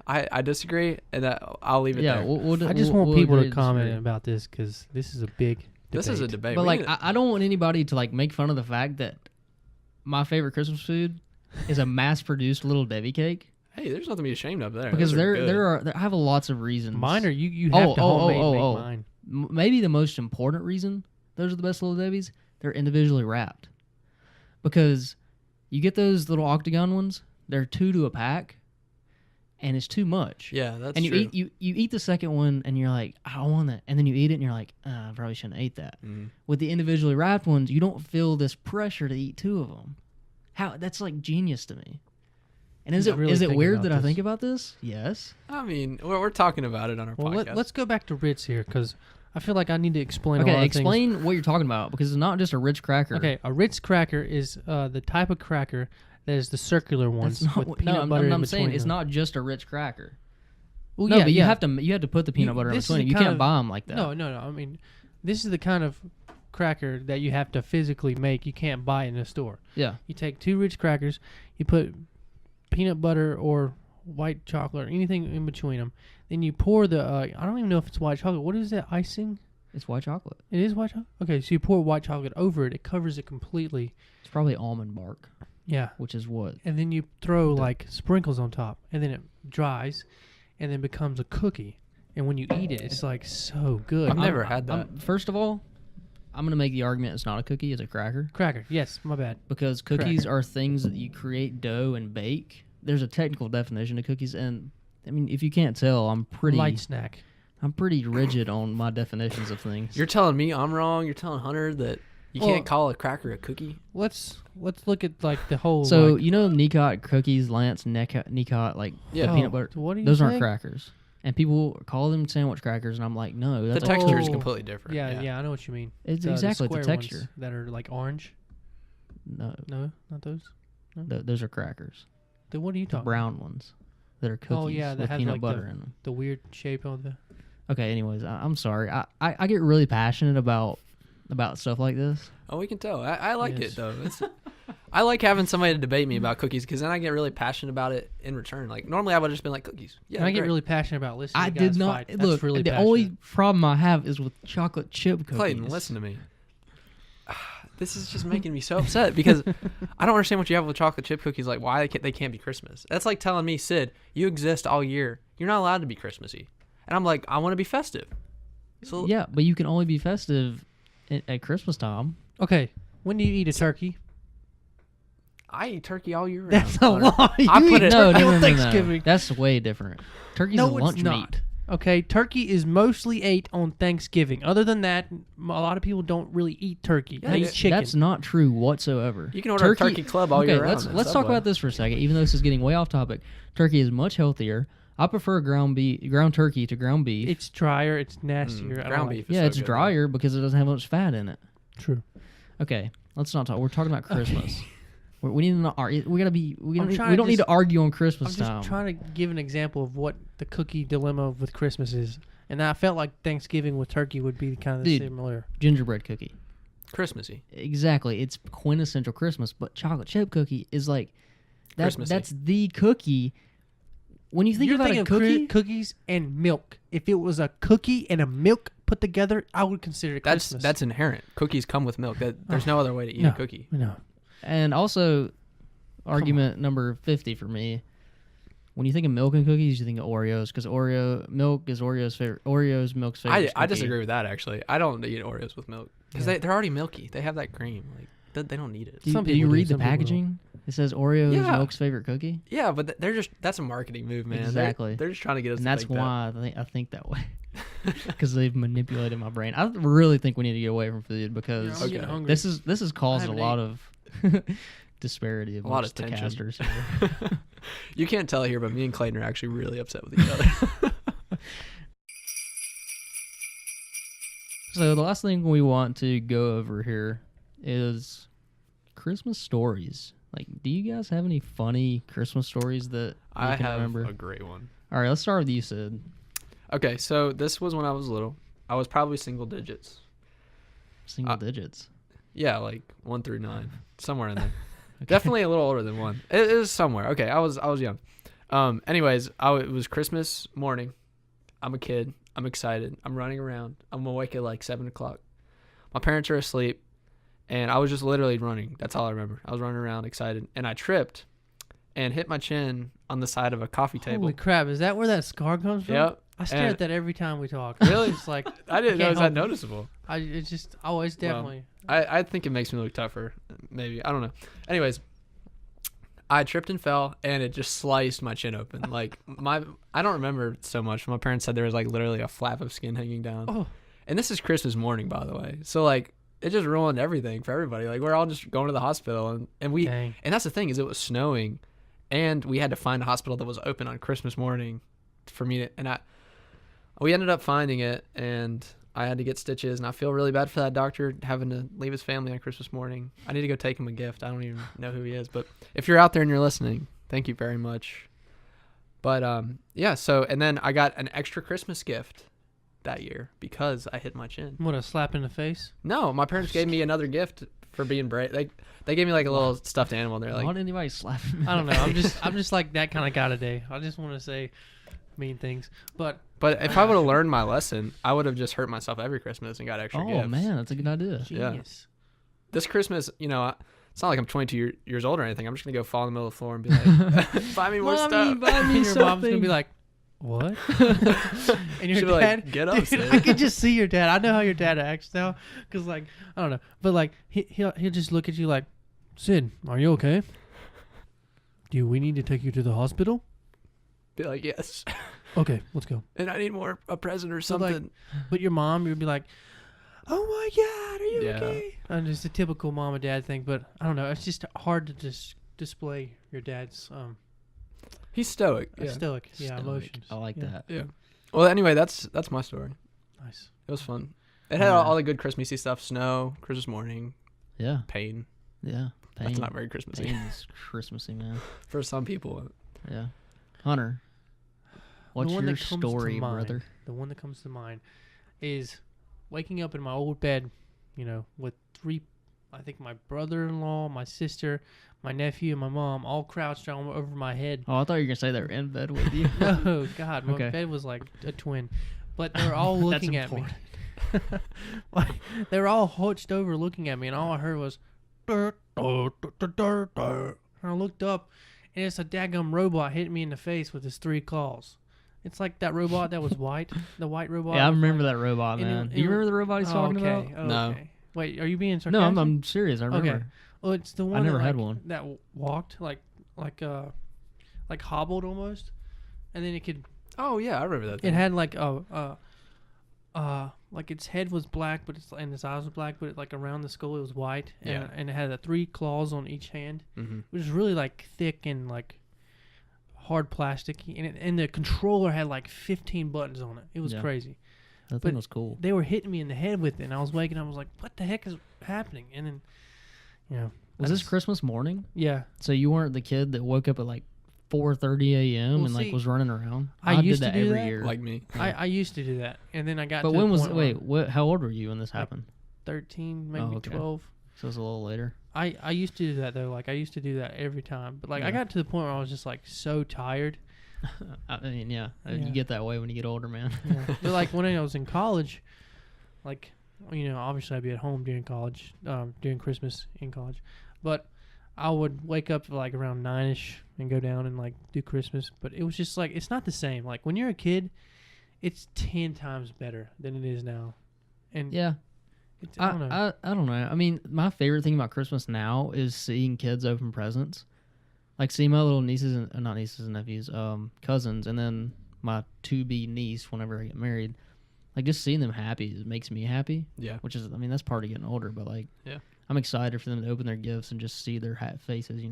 I disagree, and I'll leave it Yeah, there. I just want we'll people agree to comment disagree. about this because this is a big debate. This is a debate. But We like, need to- I don't want anybody to like make fun of the fact that my favorite Christmas food is a mass-produced Little Debbie cake hey, there's nothing to be ashamed of there. because Those are good. there I have lots of reasons. Mine are you have to homemade make mine. Maybe the most important reason those are the best Little Debbies, they're individually wrapped. Because you get those little octagon ones, they're 2 to a pack, and it's too much. Yeah, that's and you true. you eat the second one, and you're like, I don't want that. And then you eat it, and you're like, I probably shouldn't have ate that. Mhm. With the individually wrapped ones, you don't feel this pressure to eat 2 of them. That's like genius to me. And is I it really is it think weird about that I this. think about this? Yes. I mean, we're talking about it on our Well, podcast. let's go back to Ritz here because I feel like I need to explain. a lot Okay, of explain what you're talking about because it's not just a Ritz cracker. Things. Okay, a Ritz cracker is the type of cracker that is the circular ones That's not with what, peanut no, butter in I'm between saying it's them. not just a Ritz cracker. Well, No, yeah, but yeah. you have to put the peanut butter in this is between. the You kind can't of- buy them like that. No. I mean, this is the kind of cracker that you have to physically make. You can't buy in a store. Yeah. You take 2 Ritz crackers, you put peanut butter or white chocolate or anything in between them. Then you pour the I don't even know if it's white chocolate. What is that icing? It's white chocolate. It is white chocolate? Okay, so you pour white chocolate over it. It covers it completely. It's probably almond bark, Yeah. which is what? And then you throw like sprinkles on top. And then it dries and then becomes a cookie. And when you eat it, it's like so good. I've never had that. First of all, I'm going to make the argument it's not a cookie, it's a cracker. Cracker. Yes, my bad. Because cookies Cracker. are things that you create dough and bake. There's a technical definition of cookies, and I mean, if you can't tell, I'm pretty rigid on my definitions of things. You're telling me I'm wrong. You're telling Hunter that you Well- can't call a cracker a cookie. Let's look at like the whole So like, you know Necot cookies, Lance Necot, like Yeah. the peanut butter. What do you Those say? aren't crackers, and people call them sandwich crackers, and I'm like, no, The that's texture is Oh. completely different. Yeah, I know what you mean. It's The exactly the square texture. ones that are like orange. No, No, not those. those are crackers. Then what are you The talking? brown ones that are cookies Oh, yeah, that with have, peanut like, butter in them. The weird shape of the. Okay, anyways, I'm sorry. I get really passionate about stuff like this. Oh, we can tell. I like Yes. it though. I like having somebody to debate me about cookies because then I get really passionate about it in return. Like normally I would have just been like cookies. Yeah, And I get great. really passionate about listening. I to did guys not fight. That's look. really the passionate. only problem I have is with chocolate chip cookies. Clayton, listen to me. This is just making me so upset because I don't understand what you have with chocolate chip cookies. Like why they can't be Christmas. That's like telling me, Sid, you exist all year. You're not allowed to be Christmassy. And I'm like, I want to be festive. So Yeah, but you can only be festive at Christmas time. Okay, when do you eat a turkey? I eat turkey all year round. That's a Hunter. lie. I You put eat it- No, turkey no, on no, no, no. Thanksgiving. That's way different. Turkey's No, a it's lunch not. meat. Okay, turkey is mostly ate on Thanksgiving. Other than that, a lot of people don't really eat turkey. Yeah, They that's- eat chicken. That's not true whatsoever. You can order a turkey club all okay, year round. let's at talk Subway. about this for a second. Even though this is getting way off topic, turkey is much healthier. I prefer ground turkey to ground beef. It's drier. It's nastier. I don't ground like beef. it. is yeah, so it's good, drier because it doesn't have much fat in it. True. Okay, let's not talk. We're talking about Christmas. We need to not argue. We gotta be. We I'm don't, trying we to don't need to just- argue on I'm Christmas just time. trying to give an example of what the cookie dilemma with Christmas is. And I felt like Thanksgiving with turkey would be kind of Dude. similar. Gingerbread cookie. Christmassy. Exactly. It's quintessential Christmas, but chocolate chip cookie is like Christmassy. that's the cookie. When you think You're about thinking a cookie, cookies and milk. If it was a cookie and a milk put together, I would consider it Christmas. That's inherent. Cookies come with milk. There's no other way to eat a cookie. No. and also argument number 50 for me. When you think of milk and cookies, you think of Oreos because milk is Oreo's favorite. Oreo's milk's favorite. I disagree with that actually. I don't eat Oreos with milk because they're already milky. They have that cream. Like they don't need it. Do you read the packaging? It says Oreo's milk's favorite cookie. Yeah, but that's a marketing move, man. Exactly. They're just trying to get us. And to that's think why I think that way. Because they've manipulated my brain. I really think we need to get away from food because I'm getting hungry. this is causing a lot of disparity a lot of the tension. casters. You can't tell here, but me and Clayton are actually really upset with each other. So the last thing we want to go over here is Christmas stories. Like, do you guys have any funny Christmas stories that you can remember? A great one. All right, let's start with you, Sid. Okay, so this was when I was little. I was probably single digits. Single digits. Yeah, like 1 through 9, somewhere in there. Definitely a little older than 1. It is somewhere. Okay, I was young. Anyways, it was Christmas morning. I'm a kid. I'm excited. I'm running around. I'm awake at like 7 o'clock. My parents are asleep, and I was just literally running. That's all I remember. I was running around excited, and I tripped and hit my chin on the side of a coffee table. Holy crap! Is that where that scar comes from? Yep. I stare at that every time we talk. Really? It's like I didn't know it was that help it. noticeable. It's definitely. I think it makes me look tougher. Maybe. I don't know. Anyways, I tripped and fell, and it just sliced my chin open. Like I don't remember so much. My parents said there was like literally a flap of skin hanging down. Oh. And this is Christmas morning, by the way. So like it just ruined everything for everybody. Like we're all just going to the hospital, and we Dang. and that's the thing is it was snowing, and we had to find a hospital that was open on Christmas morning for me to we ended up finding it, and I had to get stitches, and I feel really bad for that doctor having to leave his family on Christmas morning. I need to go take him a gift. I don't even know who he is, but if you're out there and you're listening, thank you very much. But yeah, so and then I got an extra Christmas gift that year because I hit my chin. What, a slap in the face? No, my parents gave me another gift for being brave. They gave me like a little stuffed animal. They're like, why did anybody slap me? I don't know. I'm just like that kind of guy today. I just want to say mean things, but if I would have learned my lesson, I would have just hurt myself every Christmas and got extra gifts. Oh man, that's a good idea. genius. This Christmas, it's not like I'm 22 years old or anything. I'm just gonna go fall in the middle of the floor and be like, "Buy me more stuff." Buy me And your mom's gonna something. be like, "What?" And your She'll be dad, like, "Get up, dude, Sid." I can just see your dad. I know how your dad acts now, cause like I don't know, but like he'll just look at you like, "Sid, are you okay? Do we need to take you to the hospital?" Be like, "Yes." Okay, let's go. And I need a present or So, like, something. But your mom, you'd be like, "Oh my God, are you Yeah. okay?" And just a typical mom and dad thing. But I don't know. It's just hard to just display your dad's He's stoic. Yeah. stoic, Stoic. emotions. I like Yeah. that. Yeah. Well, anyway, that's my story. Nice. It was fun. It had all the good Christmassy stuff: snow, Christmas morning, Yeah, pain. yeah. That's not very Christmassy Pain is Christmassy, man. for some people. Yeah. Hunter, what's The one your that comes to story, mind- brother? The one that comes to mind is waking up in my old bed, with I think my brother-in-law, my sister, my nephew, and my mom all crouched over my head. Oh, I thought you were gonna say they were in bed with you. No, God, my Okay. bed was like a twin. But they were all looking at me. Like, they were all hunched over looking at me, and all I heard was, "Dur, dur, dur, dur, dur." And I looked up, and it's a daggum robot hitting me in the face with his 3 claws. It's like that robot that was white, the white robot. Yeah, I was remember like- that robot, and man. it- Do you it- remember the robot he's talking okay, about? No. okay. Wait, are you being No, sarcastic? I'm serious. I remember. Okay. Well, it's the one never that, had like, one. that walked like hobbled almost, and then it could. Oh yeah, I remember that. It Thing. had like like its head was black, and its eyes were black, but like around the skull it was white, and it had 3 claws on each hand. Mm-hmm. It was really like thick and like hard plastic, and the controller had like 15 buttons on it. It was Yeah. crazy. That But thing was cool. They were hitting me in the head with it, and I was waking up. I was like, "What the heck is happening?" And then, Was this that's- Christmas morning? Yeah, So you weren't the kid that woke up at like 4:30 a.m. Well, and like see, was running around? I used did to that do every that. year. Like me. Yeah. I used to do that, and then I got. But to when the was point where how old were you when this happened? 13, maybe Oh, okay. 12. So it's a little later. I used to do that though. Like I used to do that every time. But like I Yeah. got to the point where I was just like so tired. I mean, yeah, Yeah. you get that way when you get older, man. Yeah. But like when I was in college, like obviously I'd be at home during college, during Christmas in college, but I would wake up like around 9ish and go down and like do Christmas. But it was just like it's not the same. Like when you're a kid, it's 10 times better than it is now. And Yeah. I don't know. I don't know. I mean, my favorite thing about Christmas now is seeing kids open presents. Like seeing my little nieces and not nieces and nephews, cousins, and then my to-be niece whenever I get married. Like just seeing them happy, it makes me happy. Yeah. Which is, I mean, that's part of getting older. But like, Yeah. I'm excited for them to open their gifts and just see their faces.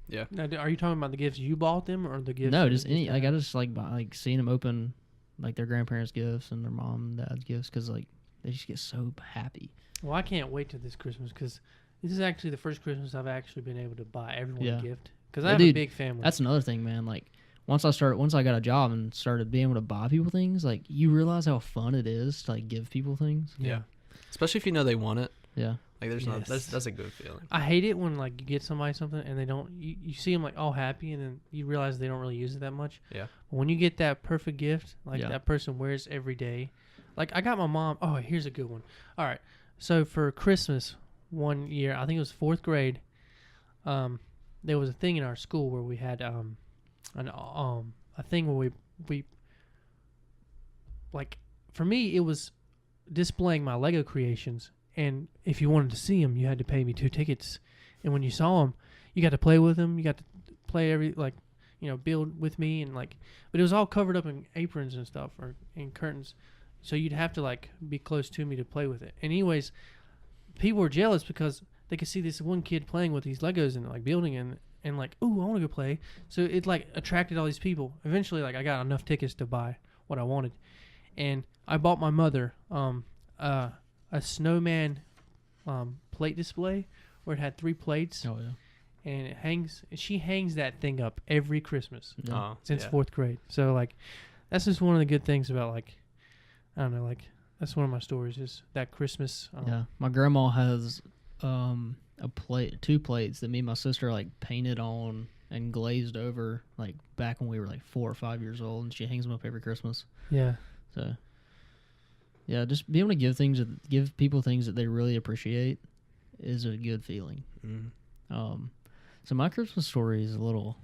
Yeah. Now, are you talking about the gifts you bought them or the gifts? No, that just they any. Like I have? just like seeing them open, like their grandparents' gifts and their mom and dad's gifts, because like they just get so happy. Well, I can't wait to this Christmas because this is actually the first Christmas I've actually been able to buy everyone Yeah. a gift. Because Yeah, I have a dude, big family. That's another thing, man. Like once I got a job and started being able to buy people things, like you realize how fun it is to like give people things. Yeah. Especially if you know they want it. Yeah. Like there's not Yes. that's a good feeling. I hate it when like you get somebody something and they don't. You see them like all happy and then you realize they don't really use it that much. Yeah. But when you get that perfect gift, like Yeah. that person wears every day. Like I got my mom. Oh, here's a good one. All right. So for Christmas one year, I think it was 4th grade. There was a thing in our school where we had a thing where we like for me it was displaying my Lego creations, and if you wanted to see them, you had to pay me 2 tickets, and when you saw them, you got to play with them. You got to play build with me and like, but it was all covered up in aprons and stuff or in curtains, so you'd have to like be close to me to play with it. And anyways, people were jealous because they could see this one kid playing with these Legos and like building and like, ooh, I want to go play. So it like attracted all these people. Eventually, like I got enough tickets to buy what I wanted, and I bought my mother a snowman plate display where it had 3 plates, Oh yeah. and it hangs. She hangs that thing up every Christmas Yeah. Oh, since yeah. 4th grade. So like, that's just one of the good things about like, I don't know, like that's one of my stories is that Christmas. Yeah. My grandma has a plate, 2 plates that me and my sister like painted on and glazed over like back when we were like 4 or 5 years old, and she hangs them up every Christmas. Yeah. So yeah, just being able to give people things that they really appreciate is a good feeling. Mm. So my Christmas story is a little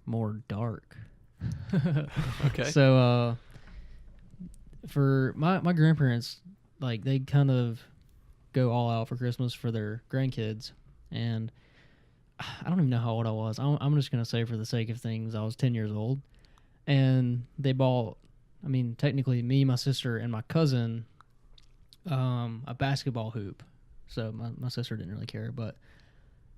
more dark. Okay. So for my grandparents, like they kind of go all out for Christmas for their grandkids, and I don't even know how old I was. I'm just gonna say for the sake of things, I was 10 years old, and they bought. I mean, technically, me, my sister, and my cousin, a basketball hoop. So my sister didn't really care,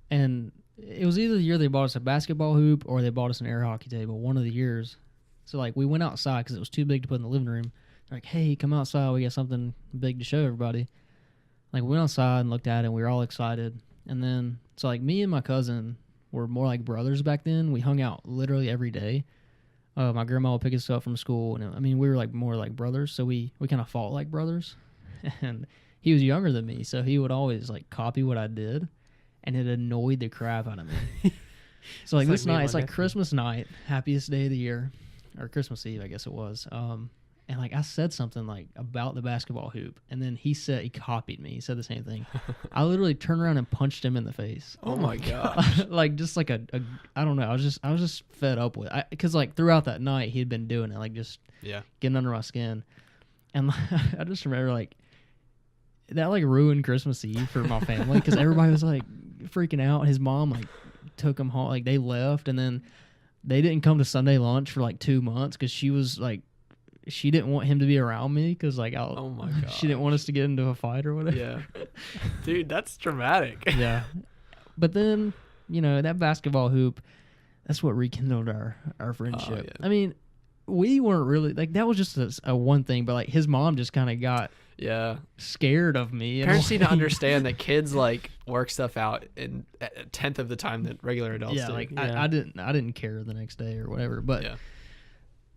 and it was either the year they bought us a basketball hoop or they bought us an air hockey table. One of the years. So like we went outside because it was too big to put in the living room. They're like, hey, come outside. We got something big to show everybody. Like we went outside and looked at it, and we were all excited. And then so like me and my cousin were more like brothers back then. We hung out literally every day. My grandma would pick us up from school, and I mean we were like more like brothers, so we kind of fought like brothers. And he was younger than me, so he would always like copy what I did, and it annoyed the crap out of me. So like It's this like me and night, it's my like nephew. Christmas night, happiest day of the year, or Christmas Eve, I guess it was. And like I said something like about the basketball hoop, and then he copied me. He said the same thing. I literally turned around and punched him in the face. Oh my gosh. Like just like a I don't know. I was just fed up with it. Because like throughout that night he had been doing it, like just Yeah. getting under my skin, and I just remember like that like ruined Christmas Eve for my family because everybody was like freaking out. His mom like took him home, like they left, and then they didn't come to Sunday lunch for like 2 months because she was like she didn't want him to be around me because like Oh my she didn't want us to get into a fight or whatever. Yeah. Dude, that's dramatic. Yeah. But then, that basketball hoop, that's what rekindled our friendship. yeah. I mean, we weren't really, like, that was just a one thing, but, like, his mom just kind of got Yeah. scared of me. in a Parents need way. to understand that kids like work stuff out in a 1/10 of the time that regular adults Yeah, do. like, Yeah. I didn't care the next day or whatever. But, yeah.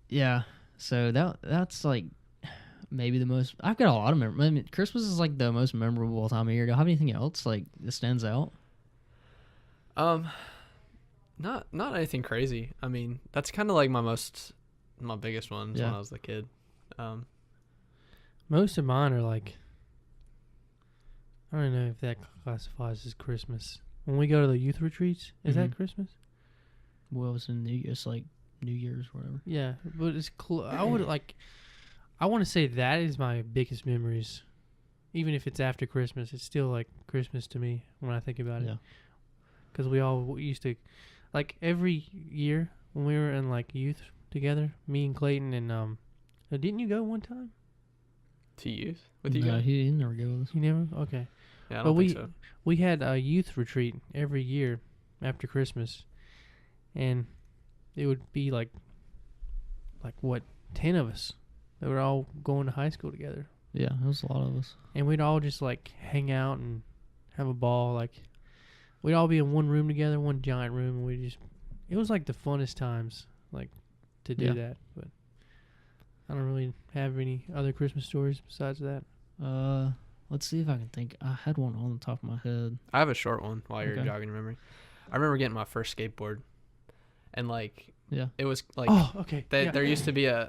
yeah. So that's, like, maybe the most. I've got a lot of memories. I mean, Christmas is like the most memorable time of year. Do you have anything else like that stands out? Not anything crazy. I mean, that's kind of like my biggest ones when I was a kid. Most of mine are like, I don't know if that classifies as Christmas. When we go to the youth retreats, is that Christmas? Well, it's like New Year's, or whatever. Yeah, but it's I want to say that is my biggest memories. Even if it's after Christmas, it's still like Christmas to me when I think about it. Because we all used to, like every year when we were in like youth together, me and Clayton and didn't you go one time? To youth with you No, guys? he never goes. You never? Okay. Yeah, I don't think so. We had a youth retreat every year after Christmas, and it would be like what, 10 of us that were all going to high school together. Yeah, it was a lot of us. And we'd all just like hang out and have a ball. Like we'd all be in one room together, one giant room, and it was like the funnest times, like to do that. But I don't really have any other Christmas stories besides that. Let's see if I can think. I had one on the top of my head. I have a short one while you're jogging your memory. I remember getting my first skateboard, and like it was like there used to be a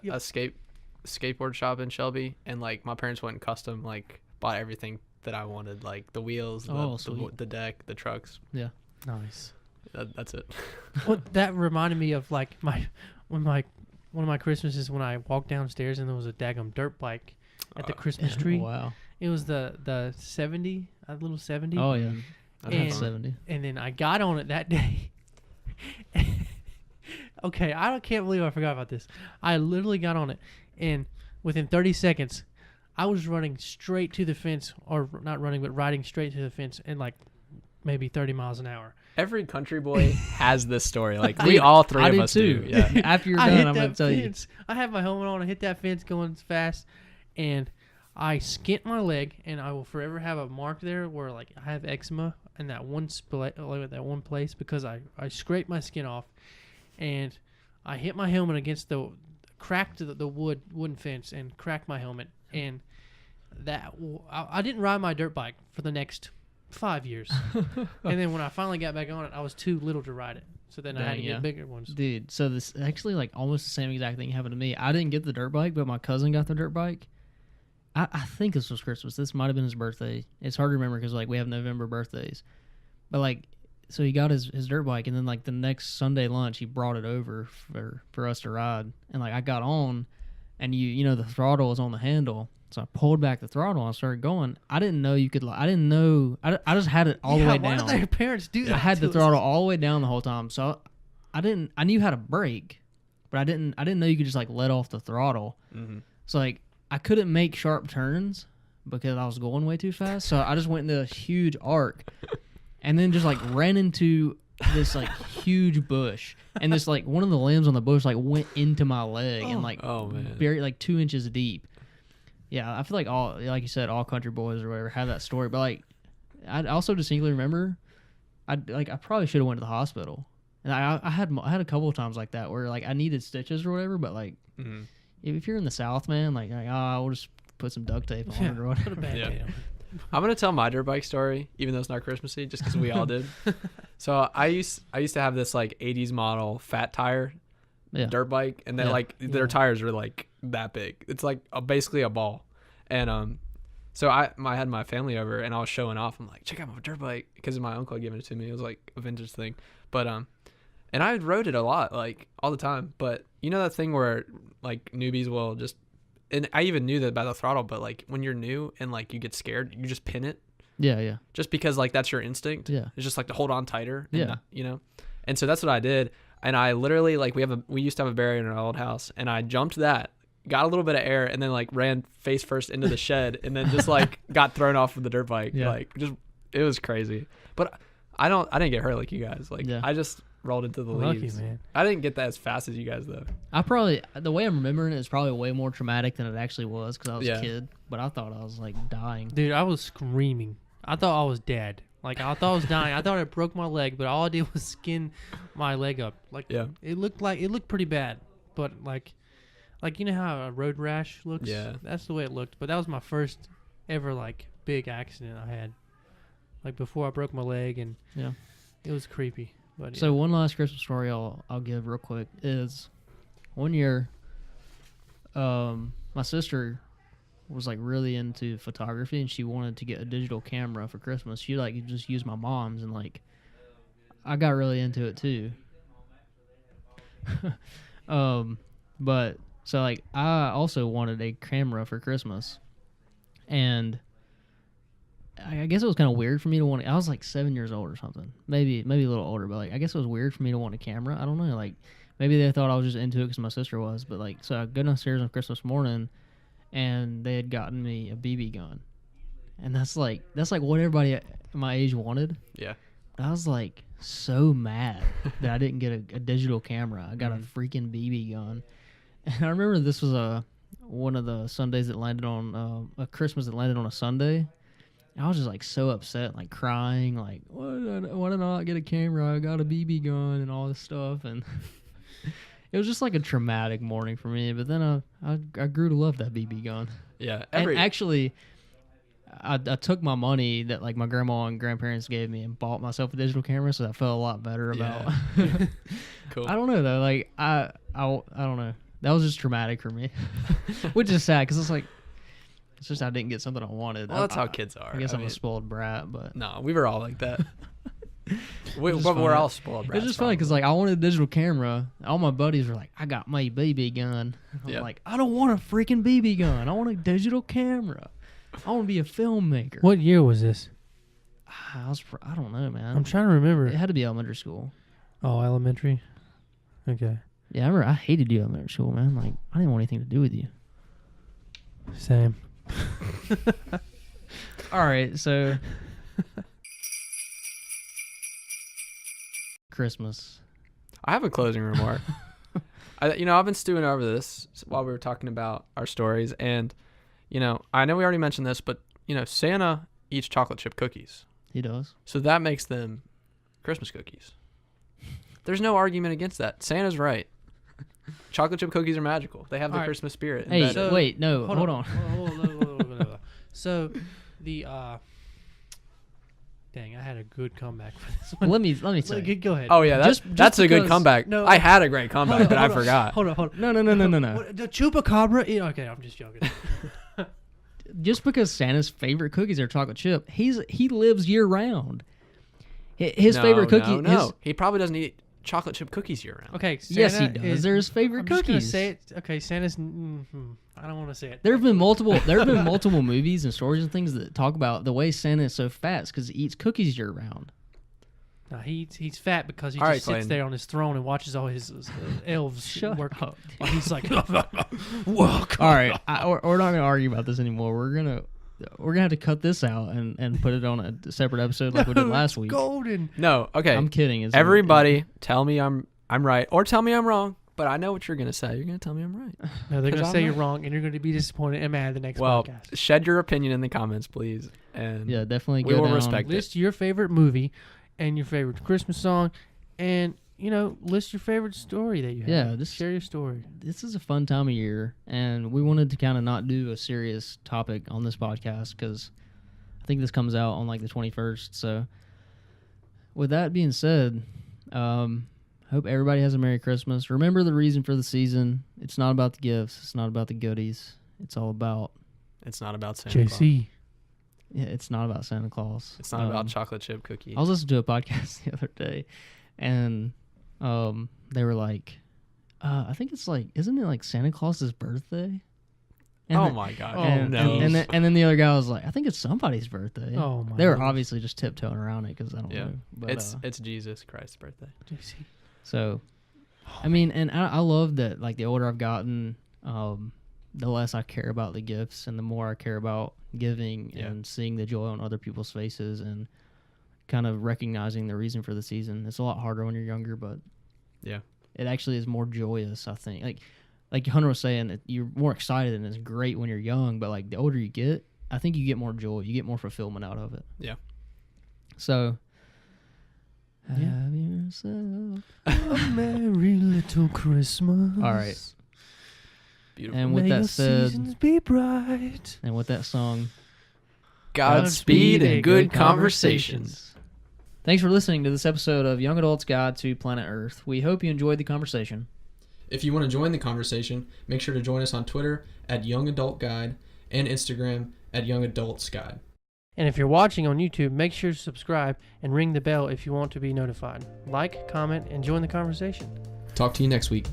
skateboard shop in Shelby, and like my parents went and custom like bought everything that I wanted, like the wheels, the deck, the trucks. Yeah, nice. That's it. Well, that reminded me of like one of my Christmases when I walked downstairs and there was a daggum dirt bike at the Christmas tree. Wow. It was the 70, a little 70. Oh yeah, and 70. And then I got on it that day. Okay, can't believe I forgot about this. I literally got on it, and within 30 seconds, I was running straight to the fence, or not running, but riding straight to the fence in like maybe 30 miles an hour. Every country boy has this story. Like we all three of us do. Yeah. After you're done, I'm gonna tell you. I have my helmet on. I hit that fence going fast, and I skint my leg, and I will forever have a mark there where like I have eczema in that one place because I scraped my skin off, and I hit my helmet against the cracked the wooden fence and cracked my helmet, and I didn't ride my dirt bike for the next 5 years. And then when I finally got back on it, I was too little to ride it. So then I had to get bigger ones. Dude, so this actually like almost the same exact thing happened to me. I didn't get the dirt bike, but my cousin got the dirt bike. I think this was Christmas. This might have been his birthday. It's hard to remember because like we have November birthdays. But like, so he got his dirt bike, and then like the next Sunday lunch, he brought it over for us to ride. And like I got on, and you know the throttle was on the handle. So I pulled back the throttle and I started going. I didn't know you could. I didn't know. I just had it all the way down. Why did their parents do that? I had the throttle all the way down the whole time. So I didn't. I knew how to brake, but I didn't know you could just like let off the throttle. Mm-hmm. So like I couldn't make sharp turns because I was going way too fast. So I just went into a huge arc, and then just like ran into this like huge bush, and this like one of the limbs on the bush like went into my leg and like buried like 2 inches deep. Yeah, I feel like like you said, all country boys or whatever have that story. But like, I also distinctly remember, I probably should have went to the hospital. And I had a couple of times like that where like I needed stitches or whatever. But like, if you're in the South, man, like we'll just put some duct tape on it or whatever. Put a Band-Aid on. I'm gonna tell my dirt bike story, even though it's not Christmassy, just because we all did. So I used to have this like 80s model fat tire dirt bike, and then like their tires were like that big. It's like basically a ball. And so I had my family over, and I was showing off. I'm like, check out my dirt bike, because my uncle had given it to me. It was like a vintage thing, but and I rode it a lot, like all the time. But you know that thing where like newbies will just, and I even knew that about the throttle, but like when you're new and like you get scared, you just pin it. Yeah. Just because like that's your instinct. Yeah. It's just like to hold on tighter. And yeah. You know, and so that's what I did. And I literally like we used to have a barrier in our old house, and I jumped that, got a little bit of air, and then like ran face first into the shed, and then just like got thrown off of the dirt bike. Yeah. Like just, it was crazy. But I didn't get hurt like you guys. Like I just rolled into the leaves. Man. I didn't get that as fast as you guys though. The way I'm remembering it is probably way more traumatic than it actually was because I was a kid. But I thought I was like dying. Dude, I was screaming. I thought I was dead. Like I thought I was dying. I thought I broke my leg, but all I did was skin my leg up. Like it looked pretty bad. But like like, you know how a road rash looks? Yeah. That's the way it looked. But that was my first ever, like, big accident I had. Like, before I broke my leg, and Yeah. it was creepy. But So one last Christmas story I'll give real quick is one year, my sister was like really into photography and she wanted to get a digital camera for Christmas. She like just used my mom's and like I got really into it too. But so like I also wanted a camera for Christmas, and I guess it was kind of weird for me to want. I was like 7 years old or something, maybe a little older. But like I guess it was weird for me to want a camera. I don't know. Like maybe they thought I was just into it because my sister was. But like so I go downstairs on Christmas morning, and they had gotten me a BB gun, and that's like what everybody my age wanted. Yeah. I was like so mad that I didn't get a digital camera. I got a freaking BB gun. And I remember this was one of the Sundays that landed on a Christmas that landed on a Sunday. I was just like so upset, like crying, like why did I not get a camera? I got a BB gun and all this stuff, and it was just like a traumatic morning for me. But then I grew to love that BB gun. Yeah. And actually, I took my money that like my grandma and grandparents gave me and bought myself a digital camera, so I felt a lot better about. Yeah. Cool. I don't know though, like I don't know. That was just traumatic for me, which is sad because it's just I didn't get something I wanted. Well, that's how kids are. I guess I'm a spoiled brat, but no, we were all like that. We're funny. all spoiled brats. it's just funny because like I wanted a digital camera. All my buddies were like, "I got my BB gun." I'm Yeah. like, "I don't want a freaking BB gun. I want a digital camera. I want to be a filmmaker." What year was this? I don't know, man. I'm trying to remember. It had to be elementary school. Oh, elementary. Okay. Yeah, I remember I hated you in elementary school, man. Like I didn't want anything to do with you. Same. All right, so Christmas. I have a closing remark. I've been stewing over this while we were talking about our stories, and I know we already mentioned this, but Santa eats chocolate chip cookies, He does. so that makes them Christmas cookies. There's no argument against that. Santa's right. Chocolate chip cookies are magical. They have the All right. Christmas spirit. Hey, embedded. wait, no, hold on. Hold on. So, the dang, I had a good comeback for this one. Let me say. Go ahead. Oh yeah, that's Just a good because- comeback. No. I had a great comeback, but I Hold on. forgot. Hold on. No. What, the chupacabra. Okay, I'm just joking. Just because Santa's favorite cookies are chocolate chip, he lives year round. His favorite cookie. No, he probably doesn't eat chocolate chip cookies year round. Okay. Santa Yes, he does. They're his favorite I'm just gonna cookies. say it. Okay, Santa's. I don't want to say it. There have been multiple movies and stories and things that talk about the way Santa is so fat because he eats cookies year round. No, he's fat because he All just right, sits Clayton. there on his throne and watches all his elves Shut work. up. While he's like, welcome. All right, we're not gonna argue about this anymore. We're gonna have to cut this out and put it on a separate episode like we did last week. Golden. No, okay. I'm kidding. Everybody, tell me I'm right, or tell me I'm wrong. But I know what you're gonna say. You're gonna tell me I'm right. No, they're 'Cause gonna I'm say you're right. wrong, and you're gonna be disappointed and mad the next Well, podcast. shed your opinion in the comments, please. And Yeah, definitely. we go will down. respect it. List your favorite movie, and your favorite Christmas song, and list your favorite story that you have. Yeah, share your story. This is a fun time of year, and we wanted to kind of not do a serious topic on this podcast because I think this comes out on like the 21st. So, with that being said, hope everybody has a Merry Christmas. Remember the reason for the season. It's not about the gifts. It's not about the goodies. It's all about. It's not about Santa Claus. JC. Yeah, it's not about Santa Claus. It's not about chocolate chip cookies. I was listening to a podcast the other day, and they were like, I think it's like, isn't it like Santa Claus's birthday? And oh then- my god! and, no. and then the other guy was like, I think it's somebody's birthday. Oh my. They were goodness. obviously just tiptoeing around it because I don't Yeah. know. But, It's Jesus Christ's birthday. JC. so, I mean, and I love that. Like the older I've gotten, the less I care about the gifts, and the more I care about giving Yeah. and seeing the joy on other people's faces, and kind of recognizing the reason for the season. It's a lot harder when you're younger, but Yeah. it actually is more joyous. I think, like Hunter was saying, you're more excited, and it's great when you're young. But like the older you get, I think you get more joy, you get more fulfillment out of it. Yeah. So, Yeah. have yourself A merry little Christmas. All right. Beautiful. And with May that your said, seasons be bright. and with that song, Godspeed and good conversations. Thanks for listening to this episode of Young Adult's Guide to Planet Earth. We hope you enjoyed the conversation. If you want to join the conversation, make sure to join us on Twitter at Young Adult Guide and Instagram at Young Adults Guide. And if you're watching on YouTube, make sure to subscribe and ring the bell if you want to be notified. Like, comment, and join the conversation. Talk to you next week.